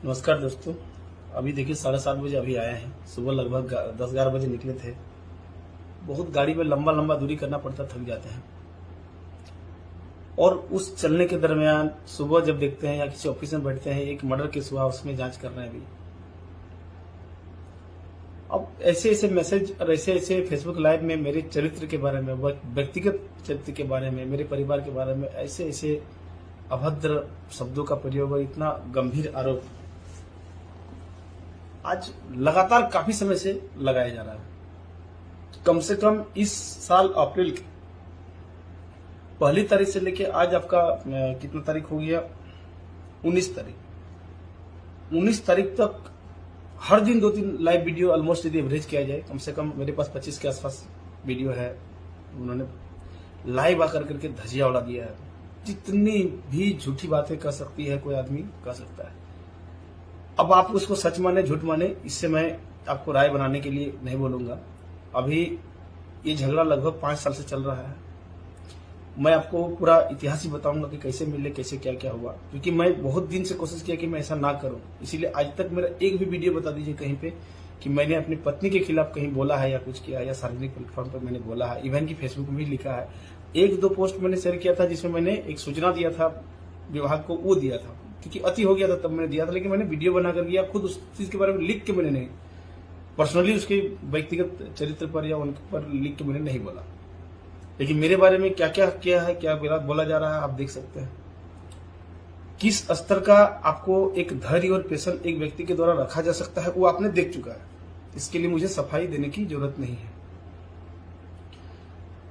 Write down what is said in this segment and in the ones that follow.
नमस्कार दोस्तों। अभी देखिए 7:30 बजे अभी आए हैं। सुबह लगभग 10-11 बजे निकले थे। बहुत गाड़ी में लंबा लंबा दूरी करना पड़ता, थक जाते हैं। और उस चलने के दरमियान सुबह जब देखते हैं या किसी ऑफिस में बैठते हैं, एक मर्डर केस हुआ, उसमें जांच कर रहे हैं अभी। अब ऐसे ऐसे मैसेज और ऐसे ऐसे फेसबुक लाइव में मेरे चरित्र के बारे में, व्यक्तिगत चरित्र के बारे में, मेरे परिवार के बारे में ऐसे ऐसे अभद्र शब्दों का प्रयोग और इतना गंभीर आरोप आज लगातार काफी समय से लगाया जा रहा है। कम से कम इस साल अप्रैल की 1 तारीख से लेके आज आपका कितना तारीख हो गया, 19 तारीख। 19 तारीख तक हर दिन 2-3 लाइव वीडियो ऑलमोस्ट यदि एवरेज किया जाए, कम से कम मेरे पास 25 के आसपास वीडियो है। उन्होंने लाइव आकर करके धजिया उड़ा दिया है। जितनी भी झूठी बातें कर सकती है कोई आदमी कर सकता है। अब आप उसको सच माने झूठ माने, इससे मैं आपको राय बनाने के लिए नहीं बोलूंगा। अभी ये झगड़ा लगभग 5 साल से चल रहा है। मैं आपको पूरा इतिहास ही बताऊंगा कि कैसे मिले, कैसे क्या क्या हुआ, क्योंकि मैं बहुत दिन से कोशिश किया कि मैं ऐसा ना करूं। इसीलिए आज तक मेरा एक भी वीडियो बता दीजिए कहीं पे कि मैंने अपनी पत्नी के खिलाफ कहीं बोला है या कुछ किया है या सार्वजनिक प्लेटफॉर्म पर मैंने बोला है। इवन की फेसबुक में भी लिखा है। 1-2 पोस्ट मैंने शेयर किया था जिसमें मैंने एक सूचना दिया था विभाग को, वो दिया था क्योंकि अति हो गया था तब मैंने दिया था। लेकिन मैंने वीडियो बनाकर दिया, खुद उस चीज के बारे में लिख के मैंने नहीं, पर्सनली उसके व्यक्तिगत चरित्र पर या उनके पर लिख के मैंने नहीं बोला। लेकिन मेरे बारे में क्या क्या किया है, क्या बोला जा रहा है, आप देख सकते हैं। किस स्तर का आपको एक धैर्य और पेशन एक व्यक्ति के द्वारा रखा जा सकता है, वो आपने देख चुका है। इसके लिए मुझे सफाई देने की जरूरत नहीं है।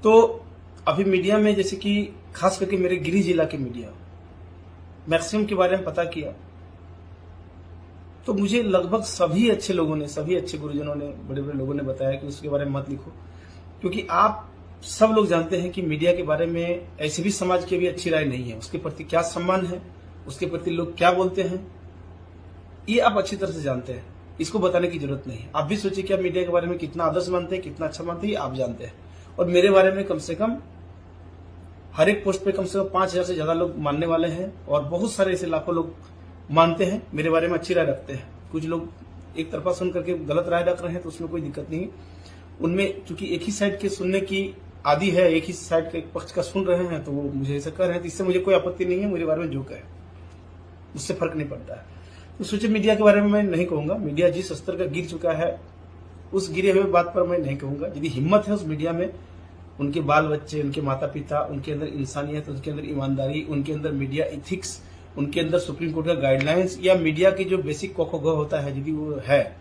तो अभी मीडिया में, जैसे कि खास करके मेरे गिरिडीह जिला के मीडिया, मैक्सिमम के बारे में पता किया तो मुझे लगभग सभी अच्छे लोगों ने, सभी अच्छे गुरुजनों ने, बड़े बड़े लोगों ने बताया कि उसके बारे में मत लिखो, क्योंकि आप सब लोग जानते हैं कि मीडिया के बारे में ऐसे भी समाज की भी अच्छी राय नहीं है। उसके प्रति क्या सम्मान है, उसके प्रति लोग क्या बोलते हैं, ये आप अच्छी तरह से जानते हैं। इसको बताने की जरूरत नहीं है। आप भी सोचिए कि आप मीडिया के बारे में कितना आदर्श मानते हैं, कितना अच्छा मानते हैं, आप जानते हैं। और मेरे बारे में कम से कम हर एक पोस्ट पे कम से कम 5,000 से ज्यादा लोग मानने वाले हैं और बहुत सारे ऐसे लाखों लोग मानते हैं, मेरे बारे में अच्छी राय रखते हैं। कुछ लोग एक तरफा सुन करके गलत राय रख रहे हैं तो उसमें कोई दिक्कत नहीं। उनमें चूंकि एक ही साइड के सुनने की आदि है, एक ही साइड के पक्ष का सुन रहे हैं, तो वो मुझे ऐसा कर रहे हैं, तो इससे मुझे कोई आपत्ति नहीं है। मेरे बारे में जो कहे उससे फर्क नहीं पड़ता है। तो सोचिए, मीडिया के बारे में मैं नहीं कहूंगा। मीडिया जिस स्तर का गिर चुका है, उस गिरे हुए बात पर मैं नहीं कहूंगा। यदि हिम्मत है उस मीडिया में, उनके बाल बच्चे, उनके माता पिता, उनके अंदर इंसानियत, उनके अंदर ईमानदारी, उनके अंदर मीडिया एथिक्स, उनके अंदर सुप्रीम कोर्ट का गाइडलाइंस या मीडिया की जो बेसिक कोखोग होता है, यदि वो है,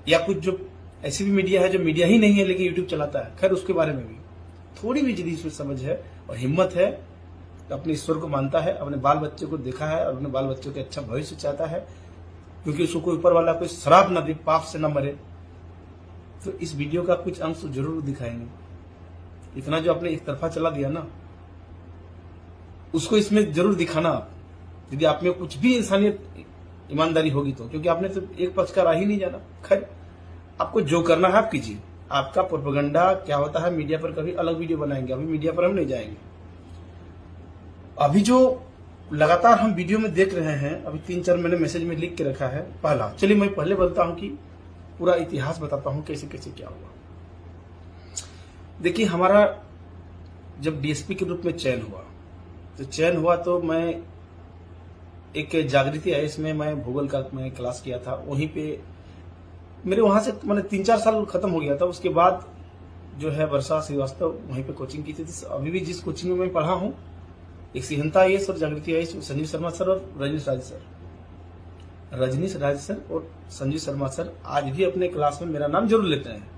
या कुछ जो ऐसी भी मीडिया है जो मीडिया ही नहीं है लेकिन यूट्यूब चलाता है, खैर उसके बारे में भी थोड़ी भी यदि इसमें समझ है और हिम्मत है, तो अपने ईश्वर को मानता है, अपने बाल बच्चे को देखा है और अपने बाल बच्चों के अच्छा भविष्य चाहता है, क्योंकि उसको कोई ऊपर वाला कोई श्राप न दे, पाप से न मरे, तो इस वीडियो का कुछ अंश जरूर दिखाएंगे। इतना जो आपने एक तरफा चला दिया ना, उसको इसमें जरूर दिखाना आप, यदि आप में कुछ भी इंसानियत, ईमानदारी होगी तो, क्योंकि आपने तो एक पक्ष का राह ही नहीं जाना। खैर, आपको जो करना है आप कीजिए। आपका प्रोपेगेंडा क्या होता है मीडिया पर, कभी अलग वीडियो बनाएंगे, अभी मीडिया पर हम नहीं जाएंगे। अभी जो लगातार हम वीडियो में देख रहे हैं, अभी 3-4 मैंने मैसेज में लिख के रखा है। पहला, चलिए मैं पहले बोलता हूं कि पूरा इतिहास बताता हूं कैसे कैसे क्या हुआ। देखिए, हमारा जब डीएसपी के रूप में चयन हुआ, तो चयन हुआ तो मैं एक जागृति आईएएस में मैं भूगोल का मैं क्लास किया था। वहीं पे मेरे वहां से मैंने 3-4 साल खत्म हो गया था। उसके बाद जो है वर्षा श्रीवास्तव वहीं पे कोचिंग की थी। अभी भी जिस कोचिंग में मैं पढ़ा हूं, एक सिहंता आईएएस और जागृति आईएएस, संजीव शर्मा सर और रजनीश राज सर और संजीव शर्मा सर आज भी अपने क्लास में मेरा नाम जरूर लेते हैं।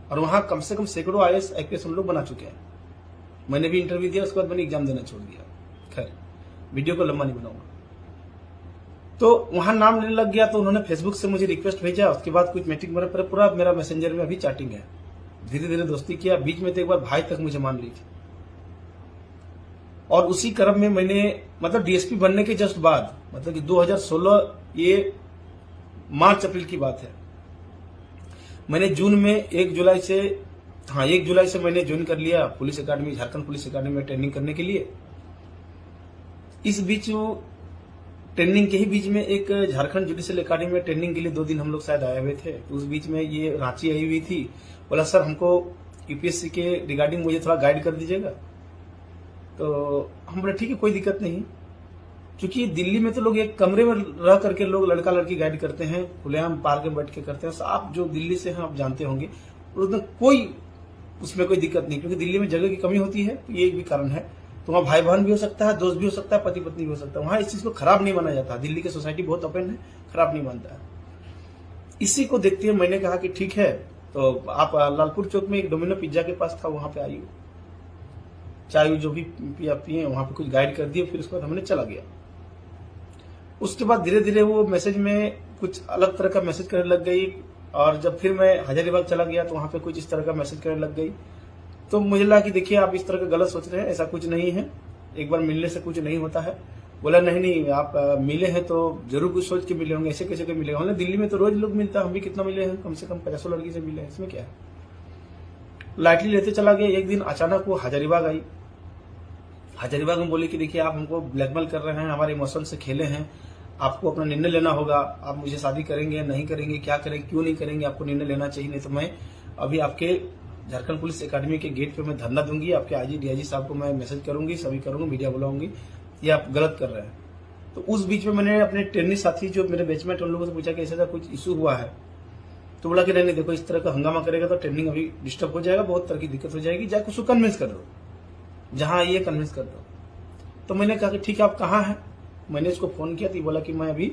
और वहां कम से कम सैकड़ों आईएएस आईपीएस हम लोग बना चुके हैं। मैंने भी इंटरव्यू दिया, उसके बाद मैंने एग्जाम देना छोड़ दिया। खैर, वीडियो को लंबा नहीं बनाऊंगा। तो वहां नाम लेने लग गया, तो उन्होंने फेसबुक से मुझे रिक्वेस्ट भेजा। उसके बाद कुछ मीटिंग पर पूरा मेरा मैसेंजर में अभी चैटिंग है। धीरे धीरे दोस्ती किया। बीच में तो एक बार भाई तक मुझे मान ली थी। और उसी क्रम में मैंने, मतलब डीएसपी बनने के जस्ट बाद, मतलब कि 2016, ये मार्च अप्रैल की बात है, मैंने जून में 1 जुलाई से मैंने ज्वाइन कर लिया पुलिस अकादमी, झारखंड पुलिस अकादमी में ट्रेनिंग करने के लिए। इस बीच ट्रेनिंग के ही बीच में एक झारखंड जुडिशियल अकेडमी में ट्रेनिंग के लिए 2 दिन हम लोग शायद आए हुए थे। तो उस बीच में ये रांची आई हुई थी, बोला सर हमको यूपीएससी के रिगार्डिंग मुझे थोड़ा गाइड कर दीजिएगा। तो हम बोले ठीक है कोई दिक्कत नहीं, क्योंकि दिल्ली में तो लोग एक कमरे में रह करके लोग लड़का लड़की गाइड करते हैं, खुलेआम पार्क में बैठ के करते हैं। आप जो दिल्ली से हैं आप जानते होंगे, उसमें कोई दिक्कत नहीं, क्योंकि दिल्ली में जगह की कमी होती है। तो ये एक भी कारण है। तो वहाँ भाई बहन भी हो सकता है, दोस्त भी हो सकता है, पति पत्नी भी हो सकता है। वहाँ इस चीज को खराब नहीं माना जाता। दिल्ली की सोसाइटी बहुत ओपन है, खराब नहीं मानता है। इसी को देखते हुए मैंने कहा कि ठीक है, तो आप लालपुर चौक में एक डोमिनो पिज्जा के पास था, वहां पे आइए, चाय जो भी पिए वहां पे कुछ गाइड कर दिए। फिर उसके बाद हमने चला गया। उसके बाद धीरे धीरे वो मैसेज में कुछ अलग तरह का मैसेज करने लग गई, और जब फिर मैं हजारीबाग चला गया तो वहां पे कुछ इस तरह का मैसेज करने लग गई। तो मुझे लगा कि देखिए आप इस तरह का गलत सोच रहे हैं, ऐसा कुछ नहीं है, एक बार मिलने से कुछ नहीं होता है। बोला नहीं आप मिले हैं तो जरूर कुछ सोच के मिले होंगे, ऐसे कैसे मिले होंगे। दिल्ली में तो रोज लोग मिलता है, हम भी कितना मिले हैं, कम से कम 50 लड़की से मिले हैं, इसमें क्या है। लाइटली लेते चला गया। एक दिन अचानक वो हजारीबाग आई। हजारीबाग में बोले कि देखिए आप हमको ब्लैकमेल कर रहे हैं, हमारे इमोशन से खेले हैं, आपको अपना निर्णय लेना होगा, आप मुझे शादी करेंगे नहीं करेंगे, क्या करेंगे क्यों नहीं करेंगे, आपको निर्णय लेना चाहिए, नहीं तो मैं अभी आपके झारखंड पुलिस अकेडमी के गेट पे मैं धरना दूंगी, आपके आईजी डीआईजी साहब को मैं मैसेज करूंगी, सभी करूंगी, मीडिया बुलाऊंगी, ये आप गलत कर रहे हैं। तो उस बीच में मैंने अपने ट्रेनिंग साथी जो मेरे बैचमेट उन लोगों से पूछा कि ऐसा कुछ इशू हुआ है। तो बोला कि नहीं देखो इस तरह का हंगामा करेगा तो ट्रेनिंग अभी डिस्टर्ब हो जाएगा, बहुत तरह की दिक्कत हो जाएगी, जाकर उसको कन्विंस कर दो, जहां आइए कन्विंस कर दो। तो मैंने कहा कि ठीक है आप कहाँ हैं। मैंने उसको फोन किया तो बोला कि मैं अभी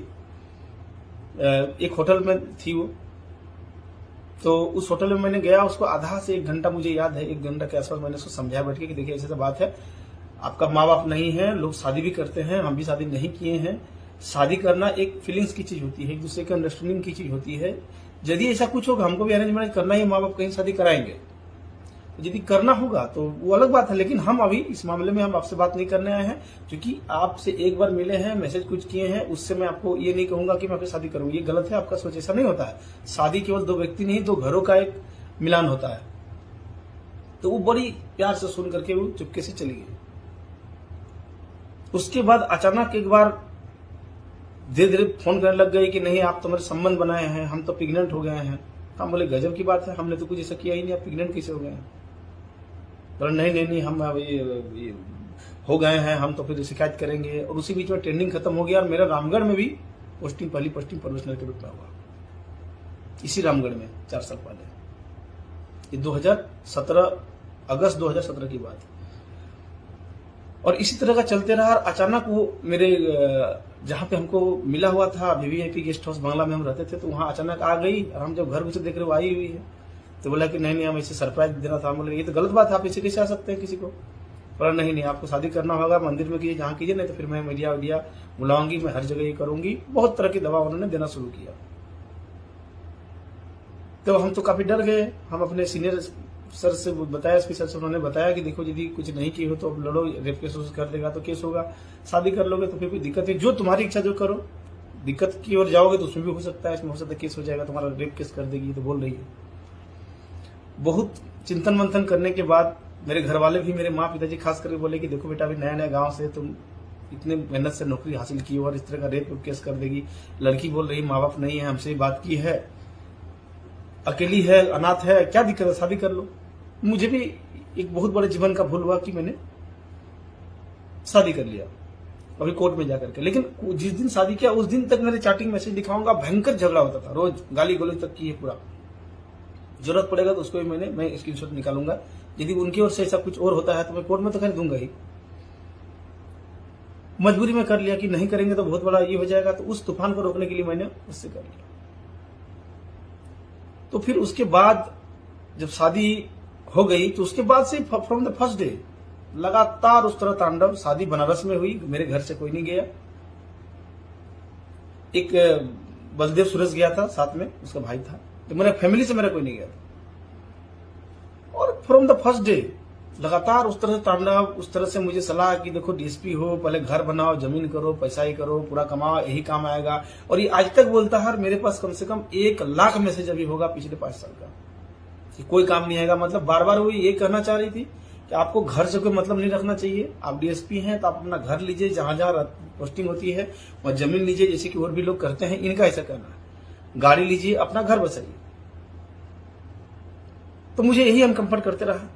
एक होटल में थी वो। तो उस होटल में मैंने गया, उसको आधा से 1 घंटा मुझे याद है, 1 घंटा के आसपास मैंने उसको समझाया बैठ के कि देखिए ऐसी बात है, आपका माँ बाप नहीं है, लोग शादी भी करते हैं, हम भी शादी नहीं किए हैं। शादी करना एक फीलिंग्स की चीज होती है, एक दूसरे के अंडरस्टैंडिंग की चीज होती है। यदि ऐसा कुछ होगा हमको भी अरेंज मैरिज करना ही, माँ बाप कहीं शादी कराएंगे, यदि करना होगा तो वो अलग बात है। लेकिन हम अभी इस मामले में हम आपसे बात नहीं करने आए हैं, क्योंकि आपसे एक बार मिले हैं, मैसेज कुछ किए हैं, उससे मैं आपको ये नहीं कहूंगा कि मैं आपकी शादी करूंगी, ये गलत है, आपका सोच ऐसा नहीं होता है। शादी केवल 2 व्यक्ति नहीं, 2 घरों का एक मिलान होता है। तो वो बड़ी प्यार से सुन करके वो चुपके से चली गई। उसके बाद अचानक एक बार धीरे धीरे फोन करने लग गई कि नहीं आप तो मेरे संबंध बनाए हैं, हम तो प्रेग्नेंट हो गए हैं। हम बोले गजब की बात है, हमने तो कुछ ऐसा किया ही नहीं, आप प्रेग्नेंट कैसे हो गए हैं। बोला नहीं हम अभी हो गए हैं, हम तो फिर शिकायत करेंगे। और उसी बीच में ट्रेनिंग खत्म हो गया और मेरा रामगढ़ में भी पहली पोस्टिंग प्रोफेशनल के रूप में हुआ, इसी रामगढ़ में 4 साल पहले, ये 2017 अगस्त 2017 की बात है। और इसी तरह का चलते रहा। अचानक वो मेरे जहां पे हमको मिला हुआ था वीवीआईपी गेस्ट हाउस बंगला में हम रहते थे, तो वहां अचानक आ गई और हम जब घर घुसे देख रहे वो आई हुई है। तो बोला कि नहीं हम ऐसे सरप्राइज देना था। बोले ये तो गलत बात है, आप ऐसे कैसे आ सकते हैं किसी को। बोला नहीं आपको शादी करना होगा, मंदिर में कीजिए, जहां कीजिए, नहीं तो फिर मैं मीडिया वीडिया बुलाऊंगी, मैं हर जगह ये करूंगी। बहुत तरह की दवा उन्होंने देना शुरू किया। तो हम तो काफी डर गए। हम अपने सीनियर सर से बताया, एसपी सर से, उन्होंने बताया कि देखो यदि कुछ नहीं की हो तो अब लड़ो, रेप केस कर देगा तो केस होगा, शादी कर लोगे तो फिर कोई दिक्कत है, जो तुम्हारी इच्छा जो करो। दिक्कत की ओर जाओगे तो उसमें भी हो सकता है, इसमें हो सकता है केस हो जाएगा, तुम्हारा रेप केस कर देगी, तो बोल रही है। बहुत चिंतन मंथन करने के बाद मेरे घर वाले भी, मेरे माँ पिताजी खास करके बोले कि देखो बेटा अभी नया नया गांव से तुम इतने मेहनत से नौकरी हासिल की और इस तरह का रेप केस कर देगी। लड़की बोल रही माँ बाप नहीं है, हमसे बात की है, अकेली है, अनाथ है, क्या दिक्कत है, शादी कर लो। मुझे भी एक बहुत बड़े जीवन का भूल हुआ कि मैंने शादी कर लिया अभी कोर्ट में जाकर के। लेकिन जिस दिन शादी किया उस दिन तक मेरे चैटिंग मैसेज दिखाऊंगा, भयंकर झगड़ा होता था, रोज गाली गलौज तक की है पूरा। जरूरत पड़ेगा तो उसको भी मैं स्क्रीनशॉट निकालूंगा। यदि उनकी ओर से ऐसा कुछ और होता है तो मैं कोर्ट में तो कर दूंगा ही। मजबूरी में कर लिया कि नहीं करेंगे तो बहुत बड़ा ये हो जाएगा, तो उस तूफान को रोकने के लिए मैंने उससे कर लिया। तो फिर उसके बाद जब शादी हो गई तो उसके बाद से फ्रॉम द फर्स्ट डे लगातार उस तरह तांडव। शादी बनारस में हुई, मेरे घर से कोई नहीं गया। एक बलदेव सूरज गया था साथ में, उसका भाई था, तो मेरे फैमिली से मेरा कोई नहीं गया था। और फ्रॉम द फर्स्ट डे लगातार उस तरह से तांडव, उस तरह से मुझे सलाह कि देखो डीएसपी हो, पहले घर बनाओ, जमीन करो, पैसा ही करो, पूरा कमाओ, यही काम आएगा। और ये आज तक बोलता है। मेरे पास कम से कम 1 लाख मैसेज अभी होगा पिछले 5 साल का कि कोई काम नहीं आएगा। मतलब बार बार वो ये कहना चाह रही थी कि आपको घर से कोई मतलब नहीं रखना चाहिए। आप डीएसपी हैं तो आप अपना घर लीजिए, जहां जहां पोस्टिंग होती है वह जमीन लीजिए, जैसे कि और भी लोग करते हैं, इनका ऐसा करना है। गाड़ी लीजिए, अपना घर बसाइए। तो मुझे यही अनकंफर्ट करते रहा।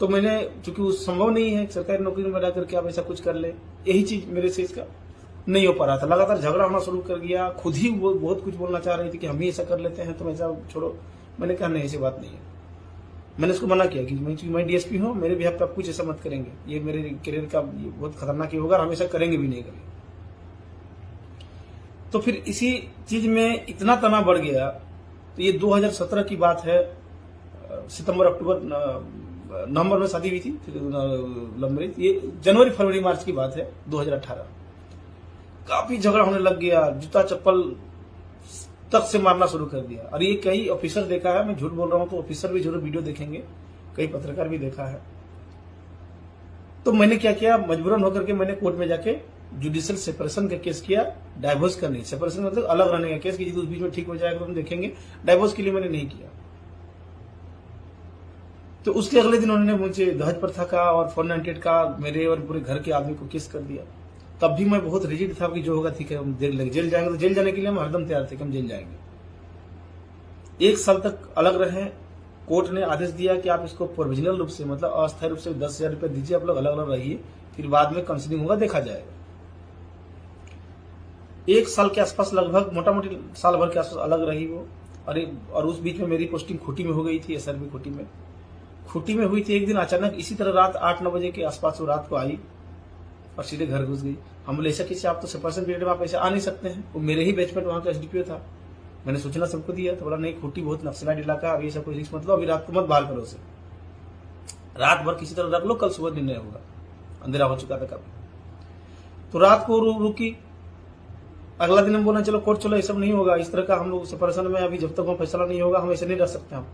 तो मैंने, चूंकि वो संभव नहीं है सरकारी नौकरी में रह करके आप ऐसा कुछ कर ले, यही चीज मेरे से इसका नहीं हो पा रहा था। लगातार झगड़ा होना शुरू कर गया। खुद ही वो बहुत कुछ बोलना चाह रही थी कि हम ही ऐसा कर लेते हैं, तुम ऐसा छोड़ो। मैंने कहा नहीं, ऐसी बात नहीं है। मैंने उसको मना किया कि मैं डीएसपी हूं, मेरे भी आप कुछ ऐसा मत करेंगे, ये मेरे करियर का ये बहुत खतरनाक ही होगा, हम ऐसा करेंगे भी नहीं करेंगे। तो फिर इसी चीज में इतना तनाव बढ़ गया। तो ये 2017 की बात है, सितंबर अक्टूबर नवंबर में शादी हुई थी, फिर लव मैरिज। ये जनवरी फरवरी मार्च की बात है 2018। काफी झगड़ा होने लग गया, जूता चप्पल तक से मारना शुरू कर दिया। और ये कई ऑफिसर देखा है, मैं झूठ बोल रहा हूं तो ऑफिसर भी जरूर वीडियो देखेंगे, कई पत्रकार भी देखा है। तो मैंने क्या किया, मजबूरन होकर के मैंने कोर्ट में जाके जुडिशियल सेपरेशन का केस किया, डाइवोर्स का नहीं। सेपरेशन मतलब अलग रहने का केस, कि उस बीच में ठीक हो जाएगा तो हम देखेंगे। डाइवोर्स के लिए मैंने नहीं किया। तो उसके अगले दिन उन्होंने मुझे दहेज प्रथा का और 498 का मेरे और पूरे घर के आदमी को केस कर दिया। तब भी मैं बहुत रिजिड था कि जो होगा ठीक है, हम जेल जाएंगे। तो जेल जाने के लिए हम हरदम तैयार थे कि हम जेल जाएंगे। 1 साल तक अलग रहे। कोर्ट ने आदेश दिया कि आप इसको प्रोविजनल रूप से, मतलब अस्थायी रूप से 10,000 रुपये दीजिए, आप लोग अलग अलग रहिए, फिर बाद में काउंसलिंग होगा, देखा जाएगा। 1 साल के आसपास, लगभग मोटा मोटी साल भर के आसपास अलग रही वो। और उस बीच में मेरी पोस्टिंग खूंटी में हो गई थी, SRB खूंटी में हुई थी। एक दिन अचानक इसी तरह रात 8-9 बजे के आसपास वो रात को आई और सीधे घर घुस गई। हम बोले ऐसा किसी, आप तो सेपरेशन पीरियड में आप ऐसे आ नहीं सकते हैं। वो मेरे ही बैचमेट वहां का SDPO था। मैंने सूचना सबको दिया, तो बोला नहीं, खूंटी बहुत नक्सलाइट इलाका, अभी ऐसा कोई रिस्क मत लो, अभी रात को मत बाहर करो उसे, रात भर किसी तरह रख लो, कल सुबह निर्णय होगा। अंधेरा हो चुका था काफी। तो रात को रुकी। अगला दिन हम बोला चलो कोर्ट चलो, ये सब नहीं होगा, इस तरह का हम लोग सेपरेशन में अभी जब तक वो फैसला नहीं होगा हम ऐसे नहीं रह सकते। हम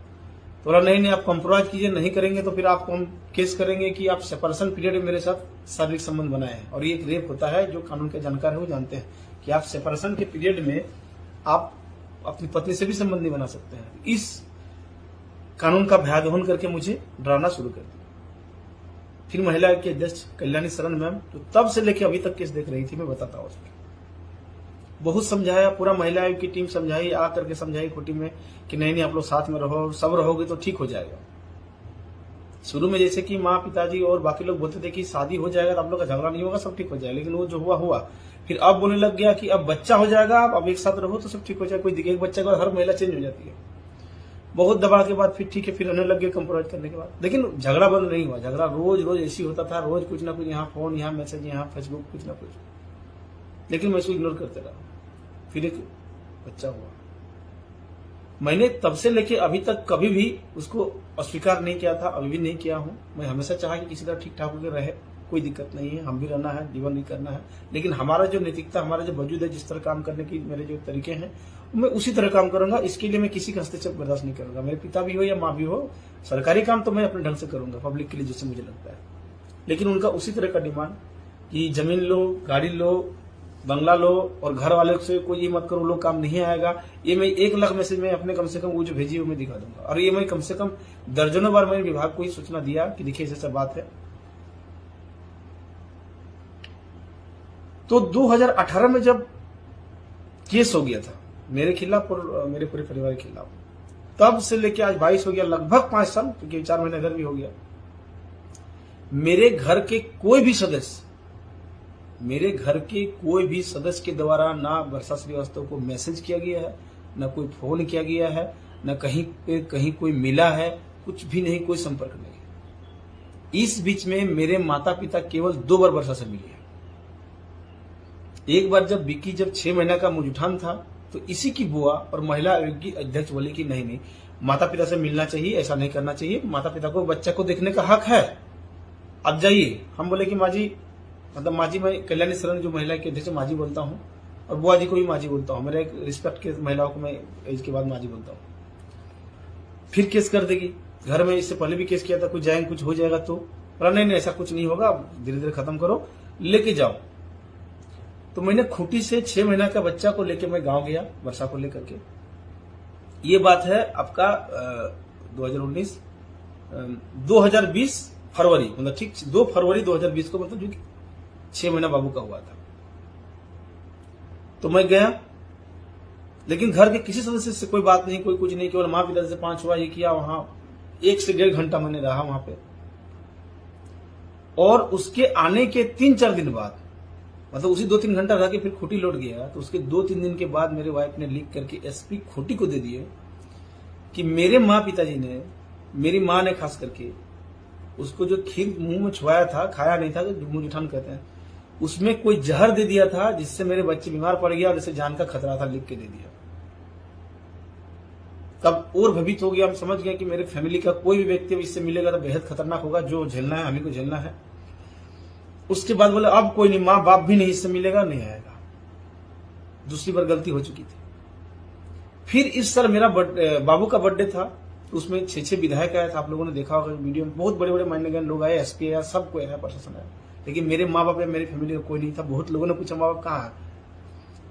तो बोला नहीं, आप कॉम्प्रोमाइज कीजिए, नहीं करेंगे तो फिर आपको हम केस करेंगे कि आप सेपरेशन पीरियड में मेरे साथ शारीरिक संबंध बनाए हैं। और ये एक रेप होता है, जो कानून के जानकार है वो जानते हैं कि आप सेपरेशन के पीरियड में आप अपनी पत्नी से भी संबंध नहीं बना सकते हैं। इस कानून का भयादहन करके मुझे डराना शुरू कर दिया। फिर महिला आयोग की अध्यक्ष कल्याणी शरण मैम, तो तब से लेकर अभी तक केस देख रही थी, मैं बताता हूँ। बहुत समझाया, पूरा महिला आयोग की टीम समझाई, आ करके समझाई खूंटी में कि नहीं आप लोग साथ में रहो, सब रहोगे तो ठीक हो जाएगा। शुरू में जैसे कि माँ पिताजी और बाकी लोग बोलते थे कि शादी हो जाएगा तो आप लोग का झगड़ा नहीं होगा, सब ठीक हो जाएगा, लेकिन वो जो हुआ। फिर अब बोलने लग गया कि अब बच्चा हो जाएगा, आप अब एक साथ रहो तो सब ठीक हो जाएगा। कोई दिखे एक बच्चा का, हर महिला चेंज हो जाती है। बहुत दबाव के बाद फिर ठीक है, फिर रहने लग गए कंप्रोमाइज करने के बाद। लेकिन झगड़ा बंद नहीं हुआ, झगड़ा रोज ऐसी होता था, रोज कुछ ना कुछ, यहाँ फोन, यहाँ मैसेज, यहाँ फेसबुक, कुछ ना कुछ। लेकिन मैं उसको इग्नोर करते रहा। फिर एक बच्चा हुआ। मैंने तब से लेके अभी तक कभी भी उसको अस्वीकार नहीं किया था, अभी भी नहीं किया हूं। मैं हमेशा चाहा कि किसी तरह ठीक ठाक होकर रहे, कोई दिक्कत नहीं है, हम भी रहना है, जीवन भी करना है। लेकिन हमारा जो नैतिकता, हमारा जो वजूद है, जिस तरह काम करने की मेरे जो तरीके हैं, मैं उसी तरह काम करूंगा। इसके लिए मैं किसी का हस्तक्षेप बर्दाश्त नहीं करूंगा। मेरे पिता भी हो या माँ भी हो, सरकारी काम तो मैं अपने ढंग से करूंगा, पब्लिक के लिए जैसे मुझे लगता है। लेकिन उनका उसी तरह का डिमांड कि जमीन लो, गाड़ी लो, बंगला लो, और घर वाले से कोई ये मत करो, लोग काम नहीं आएगा। ये मैं 1 लाख मैसेज में अपने कम से कम वो जो भेजी वो मैं दिखा दूंगा। और ये मैं कम से कम दर्जनों बार मैंने विभाग को ही सूचना दिया कि देखिए ऐसा बात है। तो 2018 में जब केस हो गया था मेरे खिलाफ और मेरे पूरे परिवार के खिलाफ, तब से लेके आज 22 हो गया, लगभग 5 साल, क्योंकि 4 महीने इधर भी हो गया। मेरे घर के कोई भी सदस्य, मेरे घर के कोई भी सदस्य के द्वारा ना वर्षा श्रीवास्तव को मैसेज किया गया है, ना कोई फोन किया गया है, ना कहीं पे कहीं कोई मिला है, कुछ भी नहीं, कोई संपर्क नहीं। इस बीच में मेरे माता पिता केवल 2 बार वर्षा से मिले हैं। एक बार जब विकी जब 6 महीना का मुजुठान था, तो इसी की बुआ और महिला आयोग की अध्यक्ष बोली कि नहीं, माता पिता से मिलना चाहिए, ऐसा नहीं करना चाहिए, माता पिता को बच्चा को देखने का हक है, अब जाइए। हम बोले कि माँ जी, मतलब माँ जी, मैं कल्याणी शरण जो महिला की अध्यक्ष माँ जी बोलता हूँ, और बुआ जी को भी माँ जी बोलता हूँ। मेरा एक रिस्पेक्ट के महिलाओं को मैं एज के बाद माँ जी बोलता हूँ। फिर केस कर देगी घर में, इससे पहले भी केस किया था, कुछ जाएंगे, कुछ हो जाएगा तो नहीं, ऐसा कुछ नहीं होगा, धीरे धीरे खत्म करो, लेके जाओ। तो मैंने खूंटी से 6 महीना का बच्चा को लेकर मैं गांव गया, वर्षा को लेकर के। ये बात है आपका 2019, 2020 फरवरी, मतलब ठीक 2 फरवरी 2020 को, मतलब जो 6 महीना बाबू का हुआ था। तो मैं गया, लेकिन घर के किसी सदस्य से कोई बात नहीं, कोई कुछ नहीं, केवल माँ पिता से 5 हुआ ये किया। वहां 1 से 1.5 घंटा मैंने रहा वहां पे। और उसके आने के 3-4 दिन बाद, मतलब उसी 2-3 घंटा रह के फिर खूंटी लौट गया। तो उसके 2-3 दिन के बाद मेरे वाइफ ने लिख करके एसपी खूंटी को दे दिए कि मेरे माँ पिताजी ने, मेरी माँ ने खास करके उसको जो खीर मुंह में छुआया था, खाया नहीं था, जो मुंह जुठान कहते हैं, उसमें कोई जहर दे दिया था जिससे मेरे बच्चे बीमार पड़ गया और इसे जान का खतरा था, लिख के दे दिया। तब और भयभीत हो गया। हम समझ गए कि मेरे फैमिली का कोई भी व्यक्ति इससे मिलेगा तो बेहद खतरनाक होगा, जो झेलना है हमें को झेलना है। उसके बाद बोले अब कोई नहीं, माँ बाप भी नहीं इससे मिलेगा, नहीं आएगा। दूसरी बार गलती हो चुकी थी। फिर इस साल मेरा बाबू का बर्थडे था, उसमें 6 विधायक आया था। आप लोगों ने देखा होगा वीडियो में, बहुत बड़े बड़े मान्यगण लोग आए, एसपी आया, सब कोई आया, प्रशासन आया, लेकिन मेरे माँ बाप या मेरी फैमिली का कोई नहीं था। बहुत लोगों ने पूछा माँ बाप कहाँ है।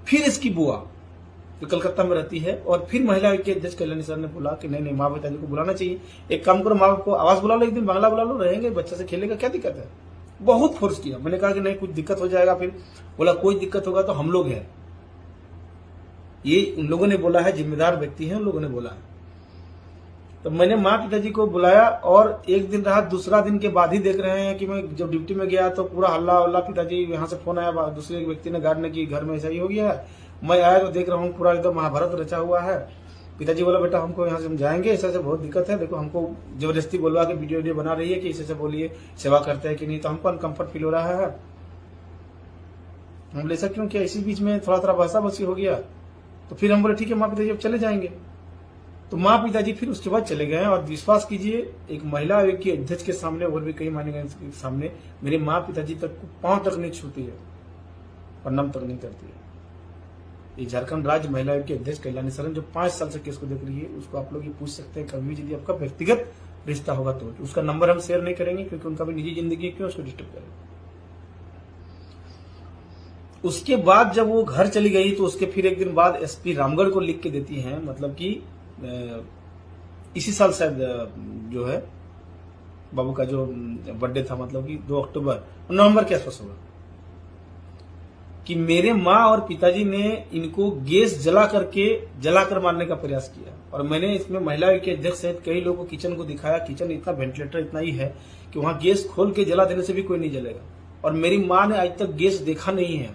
फिर इसकी बुआ जो कलकत्ता में रहती है, और फिर महिला आयोग के अध्यक्ष कल्याणी सर ने बोला कि नहीं माँ पिताजी को बुलाना चाहिए। एक काम करो, माँ बाप को आवास बुला लो, एक दिन बांग्ला बुला लो, रहेंगे, बच्चा से खेलेगा, क्या दिक्कत है। बहुत फोर्स किया। मैंने कहा कि नहीं कुछ दिक्कत हो जाएगा। फिर बोला कोई दिक्कत होगा तो हम लोग हैं। ये उन लोगों ने बोला है, जिम्मेदार व्यक्ति हैं, उन लोगों ने बोला है। तो मैंने माँ पिताजी को बुलाया और एक दिन रहा। दूसरा दिन के बाद ही देख रहे हैं कि मैं जब ड्यूटी में गया तो पूरा हल्ला हल्ला, पिताजी यहाँ से फोन आया, दूसरे व्यक्ति ने गार्ड ने की घर में ऐसा ही हो गया है। मैं आया तो देख रहा हूँ पूरा एकदम महाभारत रचा हुआ है। पिताजी बोला बेटा हमको यहाँ से हम जाएंगे, ऐसे ऐसे बहुत दिक्कत है, देखो हमको जबरदस्ती बोलवा के वीडियो बना रही है कि ऐसे बोलिए सेवा करते हैं कि नहीं, तो हमको अनकंफर्ट फील हो रहा है। हम बोले ऐसा क्यों किया, इसी बीच में थोड़ा बहसा बसी हो गया। तो फिर हम बोले ठीक है माँ पिताजी अब चले जाएंगे। तो माँ पिताजी फिर उसके बाद चले गए। और विश्वास कीजिए, एक महिला आयोग की अध्यक्ष के सामने और भी कई मान्यगण के सामने मेरे माँ पिताजी तक को पांव तक नहीं छूती है, प्रणाम तक नहीं करती है। ये झारखंड राज्य महिला आयोग की अध्यक्ष कल्याणी सरन जो 5 साल से केस को देख रही है, उसको आप लोग ये पूछ सकते हैं कभी यदि आपका व्यक्तिगत रिश्ता होगा तो। उसका नंबर हम शेयर नहीं करेंगे क्योंकि उनका भी निजी जिंदगी, क्यों उसको डिस्टर्ब करें। उसके बाद जब वो घर चली गई तो उसके फिर एक दिन बाद एसपी रामगढ़ को लिख के देती हैं, मतलब कि इसी साल शायद जो है बाबू का जो बर्थडे था, मतलब कि 2 अक्टूबर नवंबर के आसपास होगा, कि मेरे माँ और पिताजी ने इनको गैस जलाकर मारने का प्रयास किया। और मैंने इसमें महिला के अध्यक्ष सहित कई लोगों को किचन को दिखाया। किचन इतना वेंटिलेटर इतना ही है कि वहां गैस खोल के जला देने से भी कोई नहीं जलेगा। और मेरी माँ ने आज तक गैस देखा नहीं है।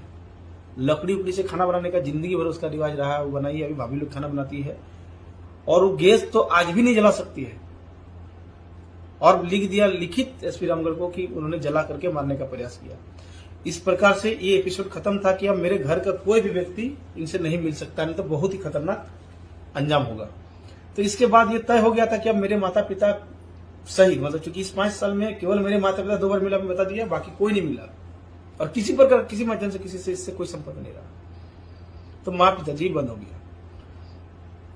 लकड़ी उकड़ी से खाना बनाने का जिंदगी भर उसका रिवाज रहा है, वो बनाई है, अभी भाभी लोग खाना बनाती है, और वो गैस तो आज भी नहीं जला सकती है। और लिख दिया लिखित एसपी रामगढ़ को कि उन्होंने जला करके मारने का प्रयास किया। इस प्रकार से ये एपिसोड खत्म था कि अब मेरे घर का कोई भी व्यक्ति इनसे नहीं मिल सकता, नहीं तो बहुत ही खतरनाक अंजाम होगा। तो इसके बाद ये तय हो गया था कि अब मेरे माता पिता सही, मतलब चूंकि इस 5 साल में केवल मेरे माता पिता 2 बार मिला, मैं बता दिया, बाकी कोई नहीं मिला। और किसी प्रकार किसी माध्यम से किसी से इससे कोई संपर्क नहीं रहा। तो माँ पिताजी बंद हो गया।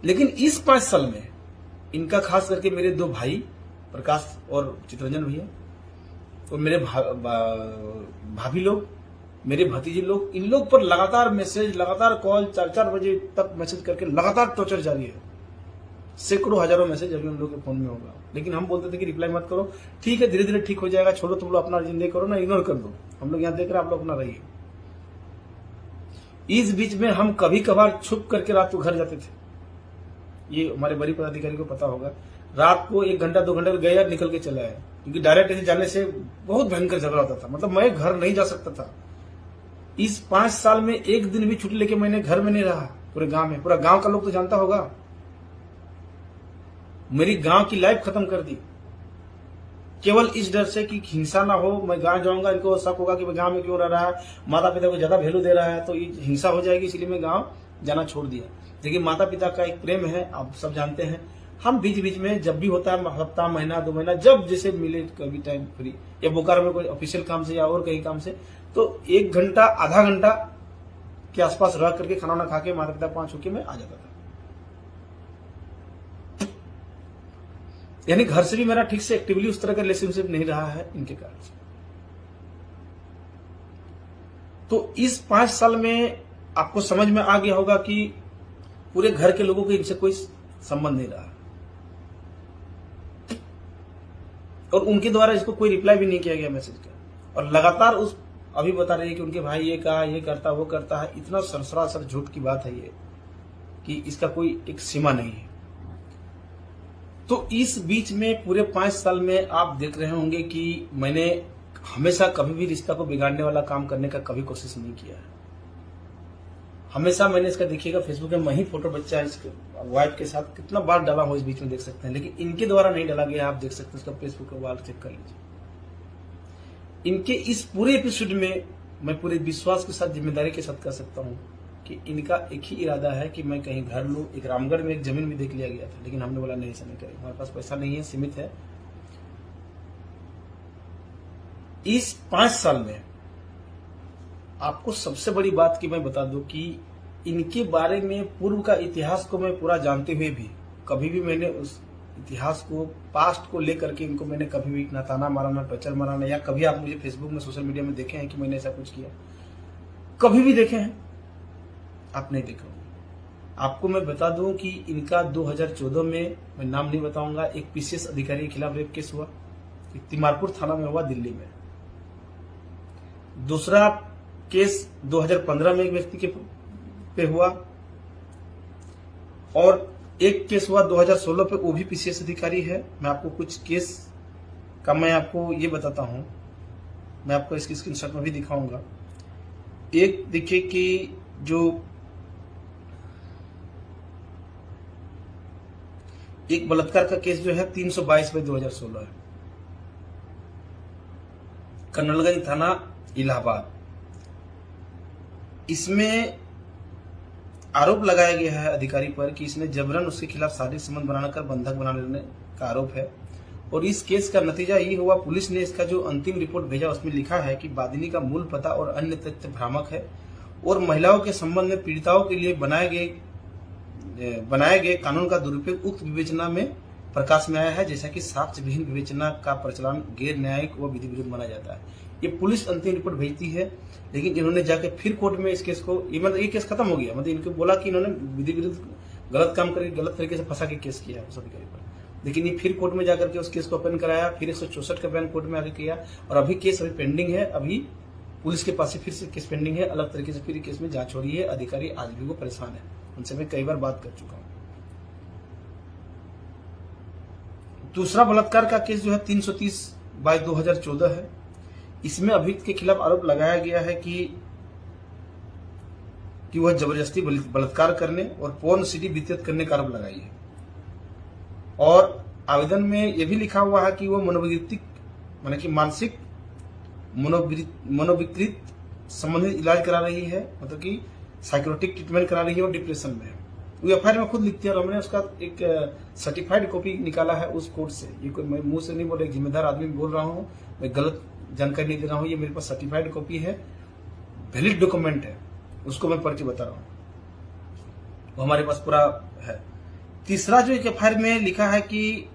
लेकिन इस 5 साल में इनका खास करके मेरे 2 भाई प्रकाश और चित्रंजन भैया और मेरे भाभी लोग, मेरे भतीजे लोग, इन लोग पर लगातार मैसेज, लगातार कॉल, 4-4 बजे तक मैसेज करके लगातार टॉर्चर जारी है। सैकड़ों हजारों मैसेज अभी हम लोग के फोन में होगा। लेकिन हम बोलते थे कि रिप्लाई मत करो, ठीक है धीरे धीरे ठीक हो जाएगा, छोड़ो तुम लोग अपना जिंदगी करो ना, इग्नोर कर दो, हम लोग यहाँ देख रहे हैं, आप लोग अपना रहिए। इस बीच में हम कभी कभार छुप करके रात को घर जाते थे। ये हमारे बड़ी पदाधिकारी को पता होगा। रात को 1 घंटा 2 घंटा गया, निकल के चला है, क्योंकि डायरेक्ट ऐसे जाने से बहुत भयंकर झगड़ा होता था। मतलब मैं घर नहीं जा सकता था। इस 5 साल में एक दिन भी छुट्टी लेके मैंने घर में नहीं रहा। पूरे गांव में, पूरा गांव का लोग तो जानता होगा, मेरी गांव की लाइफ खत्म कर दी, केवल इस डर से कि हिंसा ना हो। मैं गांव जाऊंगा, इनको शक होगा कि मैं गांव में क्यों रह रहा है, माता पिता को ज्यादा वैल्यू दे रहा है, तो हिंसा हो जाएगी, इसलिए मैं गांव जाना छोड़ दिया। लेकिन माता पिता का एक प्रेम है, आप सब जानते हैं। हम बीच बीच में जब भी होता है, हफ्ता, महीना, 2 महीना, जब जैसे मिले, कभी टाइम फ्री या बोकारो में कोई ऑफिशियल काम से या और कहीं काम से, तो 1 घंटा आधा घंटा के आसपास रह करके खाना वाना खा के माता पिता 5 होके मैं आ जाता था। यानी घर से भी मेरा ठीक से एक्टिवली उस तरह का रिलेशनशिप नहीं रहा है इनके कारण से। तो इस 5 साल में आपको समझ में आ गया होगा कि पूरे घर के लोगों को इनसे कोई संबंध नहीं रहा। और उनके द्वारा इसको कोई रिप्लाई भी नहीं किया गया मैसेज का। और लगातार उस अभी बता रही है कि उनके भाई ये कहा, ये करता, वो करता है। इतना सरासर झूठ की बात है ये कि इसका कोई एक सीमा नहीं है। तो इस बीच में पूरे 5 साल में आप देख रहे होंगे कि मैंने हमेशा कभी भी रिश्ता को बिगाड़ने वाला काम करने का कभी कोशिश नहीं किया है। हमेशा मैंने इसका देखिएगा फेसबुक में मैं ही फोटो बच्चा है इसके वाइफ के साथ कितना बार डाला हो इस बीच में देख सकते हैं, लेकिन इनके द्वारा नहीं डाला गया। आप देख सकते हैं, इसका फेसबुक का वाल चेक कर लीजिए। इनके इस पूरे एपिसोड में मैं पूरे विश्वास के साथ, जिम्मेदारी के साथ कह सकता हूं कि इनका एक ही इरादा है कि मैं कहीं घर लूं। एक रामगढ़ में एक जमीन भी देख लिया गया था, लेकिन हमने बोला नहीं, ऐसा नहीं करेंगे, हमारे पास पैसा नहीं है, सीमित है। इस 5 साल में आपको सबसे बड़ी बात की मैं बता दूं कि इनके बारे में पूर्व का इतिहास को मैं पूरा जानते हुए भी कभी भी मैंने उस इतिहास को, पास्ट को लेकर के इनको मैंने कभी भी ना ताना मारा, ना टॉर्चर मारा, ना, या कभी आप मुझे फेसबुक में, सोशल मीडिया में देखे हैं कि मैंने ऐसा कुछ किया? कभी भी देखे हैं? आप नहीं देखे होंगे। आपको मैं बता दूं कि इनका 2014 में, मैं नाम नहीं बताऊंगा, एक पीसीएस अधिकारी के खिलाफ रेप केस हुआ, तिमारपुर थाना में हुआ, दिल्ली में। दूसरा केस 2015 में एक व्यक्ति के पे हुआ, और एक केस हुआ 2016 पे, वो भी पीसीएस अधिकारी है। मैं आपको कुछ केस का मैं आपको ये बताता हूं, मैं आपको इसकी स्क्रीनशॉट में भी दिखाऊंगा। एक देखिए कि जो एक बलात्कार का केस जो है 322/2016 है, कन्नलगंज थाना, इलाहाबाद। इसमें आरोप लगाया गया है अधिकारी पर कि इसने जबरन उसके खिलाफ शारीरिक संबंध बनाकर बंधक बनाने का आरोप है। और इस केस का नतीजा ये हुआ, पुलिस ने इसका जो अंतिम रिपोर्ट भेजा उसमें लिखा है कि वादिनी का मूल पता और अन्य तथ्य भ्रामक है और महिलाओं के संबंध में पीड़िताओं के लिए बनाए गए कानून का दुरुपयोग उक्त विवेचना में प्रकाश में आया है, जैसा कि साक्ष्य विहीन विवेचना का प्रचलन गैर न्यायिक व विधि विरुद्ध माना जाता है। ये पुलिस अंतिम रिपोर्ट भेजती है, लेकिन इन्होंने जाके फिर कोर्ट में इस केस को, मतलब ये केस खत्म हो गया, मतलब इनको बोला कि इन्होंने विधि विरुद्ध गलत काम करके, गलत तरीके से फंसा के केस किया है उस अधिकारी पर, लेकिन ये फिर कोर्ट में जाकर के उस केस को ओपन कराया, फिर 164 का बयान कोर्ट में आगे किया, और अभी केस अभी पेंडिंग है। अभी पुलिस के पास फिर से केस पेंडिंग है, अलग तरीके से फिर केस में जांच हो रही है। अधिकारी आज भी वो परेशान है, उनसे मैं कई बार बात कर चुका हूं। दूसरा बलात्कार का केस जो है 330/2014 है। इसमें अभियुक्त के खिलाफ आरोप लगाया गया है कि वह जबरदस्ती बलात्कार करने और पोर्न सीडी वितरित करने का आरोप लगाई है। और आवेदन में यह भी लिखा हुआ है कि वह मनोविकृत, माने कि मानसिक मनोविकृत संबंधित इलाज करा रही है, मतलब कि साइकोटिक ट्रीटमेंट करा रही है और डिप्रेशन में है। वो एफआईआर में खुद लिखती है और हमने उसका एक सर्टिफाइड कॉपी निकाला है उस कोर्ट से। ये कोई मैं मुंह से नहीं बोल रहा, एक जिम्मेदार आदमी बोल रहा हूँ, मैं गलत जानकारी नहीं दे रहा हूँ। ये मेरे पास सर्टिफाइड कॉपी है, वैलिड डॉक्यूमेंट है, उसको मैं पढ़ के बता रहा हूँ, वो हमारे पास पूरा है। तीसरा जो एक एफआईआर में लिखा है कि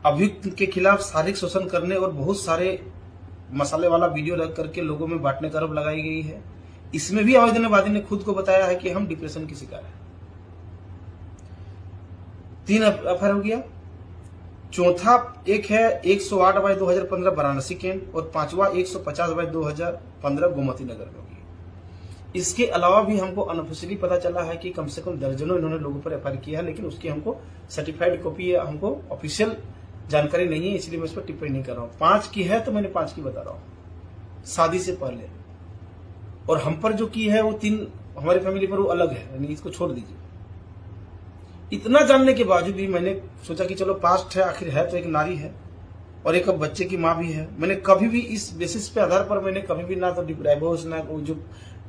अभियुक्त के खिलाफ शारीरिक शोषण करने और बहुत सारे मसाले वाला वीडियो रख करके लोगों में बांटने का आरोप लगाई गई है। इसमें भी आवेदनवादी ने खुद को बताया है कि हम डिप्रेशन की शिकार हैं। 3 एफआईआर हो गया। चौथा एक है 108/2015 वाराणसी कैंट, और 5वां 150/2015 गोमती नगर में होगी। इसके अलावा भी हमको अनऑफिशियली पता चला है कि कम से कम दर्जनों इन्होंने लोगों पर एफआईआर किया है, लेकिन उसकी हमको सर्टिफाइड कॉपी है, हमको ऑफिशियल जानकारी नहीं है, इसलिए मैं इस पर टिप्पणी नहीं कर रहा हूँ। 5 की है तो मैंने 5 की बता रहा हूँ, शादी से पहले। और हम पर जो की है वो 3 हमारी फैमिली पर वो अलग है, यानी इसको छोड़ दीजिए। इतना जानने के बावजूद भी मैंने सोचा कि चलो पास्ट है, आखिर है तो एक नारी है और एक बच्चे की माँ भी है। मैंने कभी भी इस बेसिस पे आधार पर मैंने कभी भी ना तो डाइवोर्स, ना जो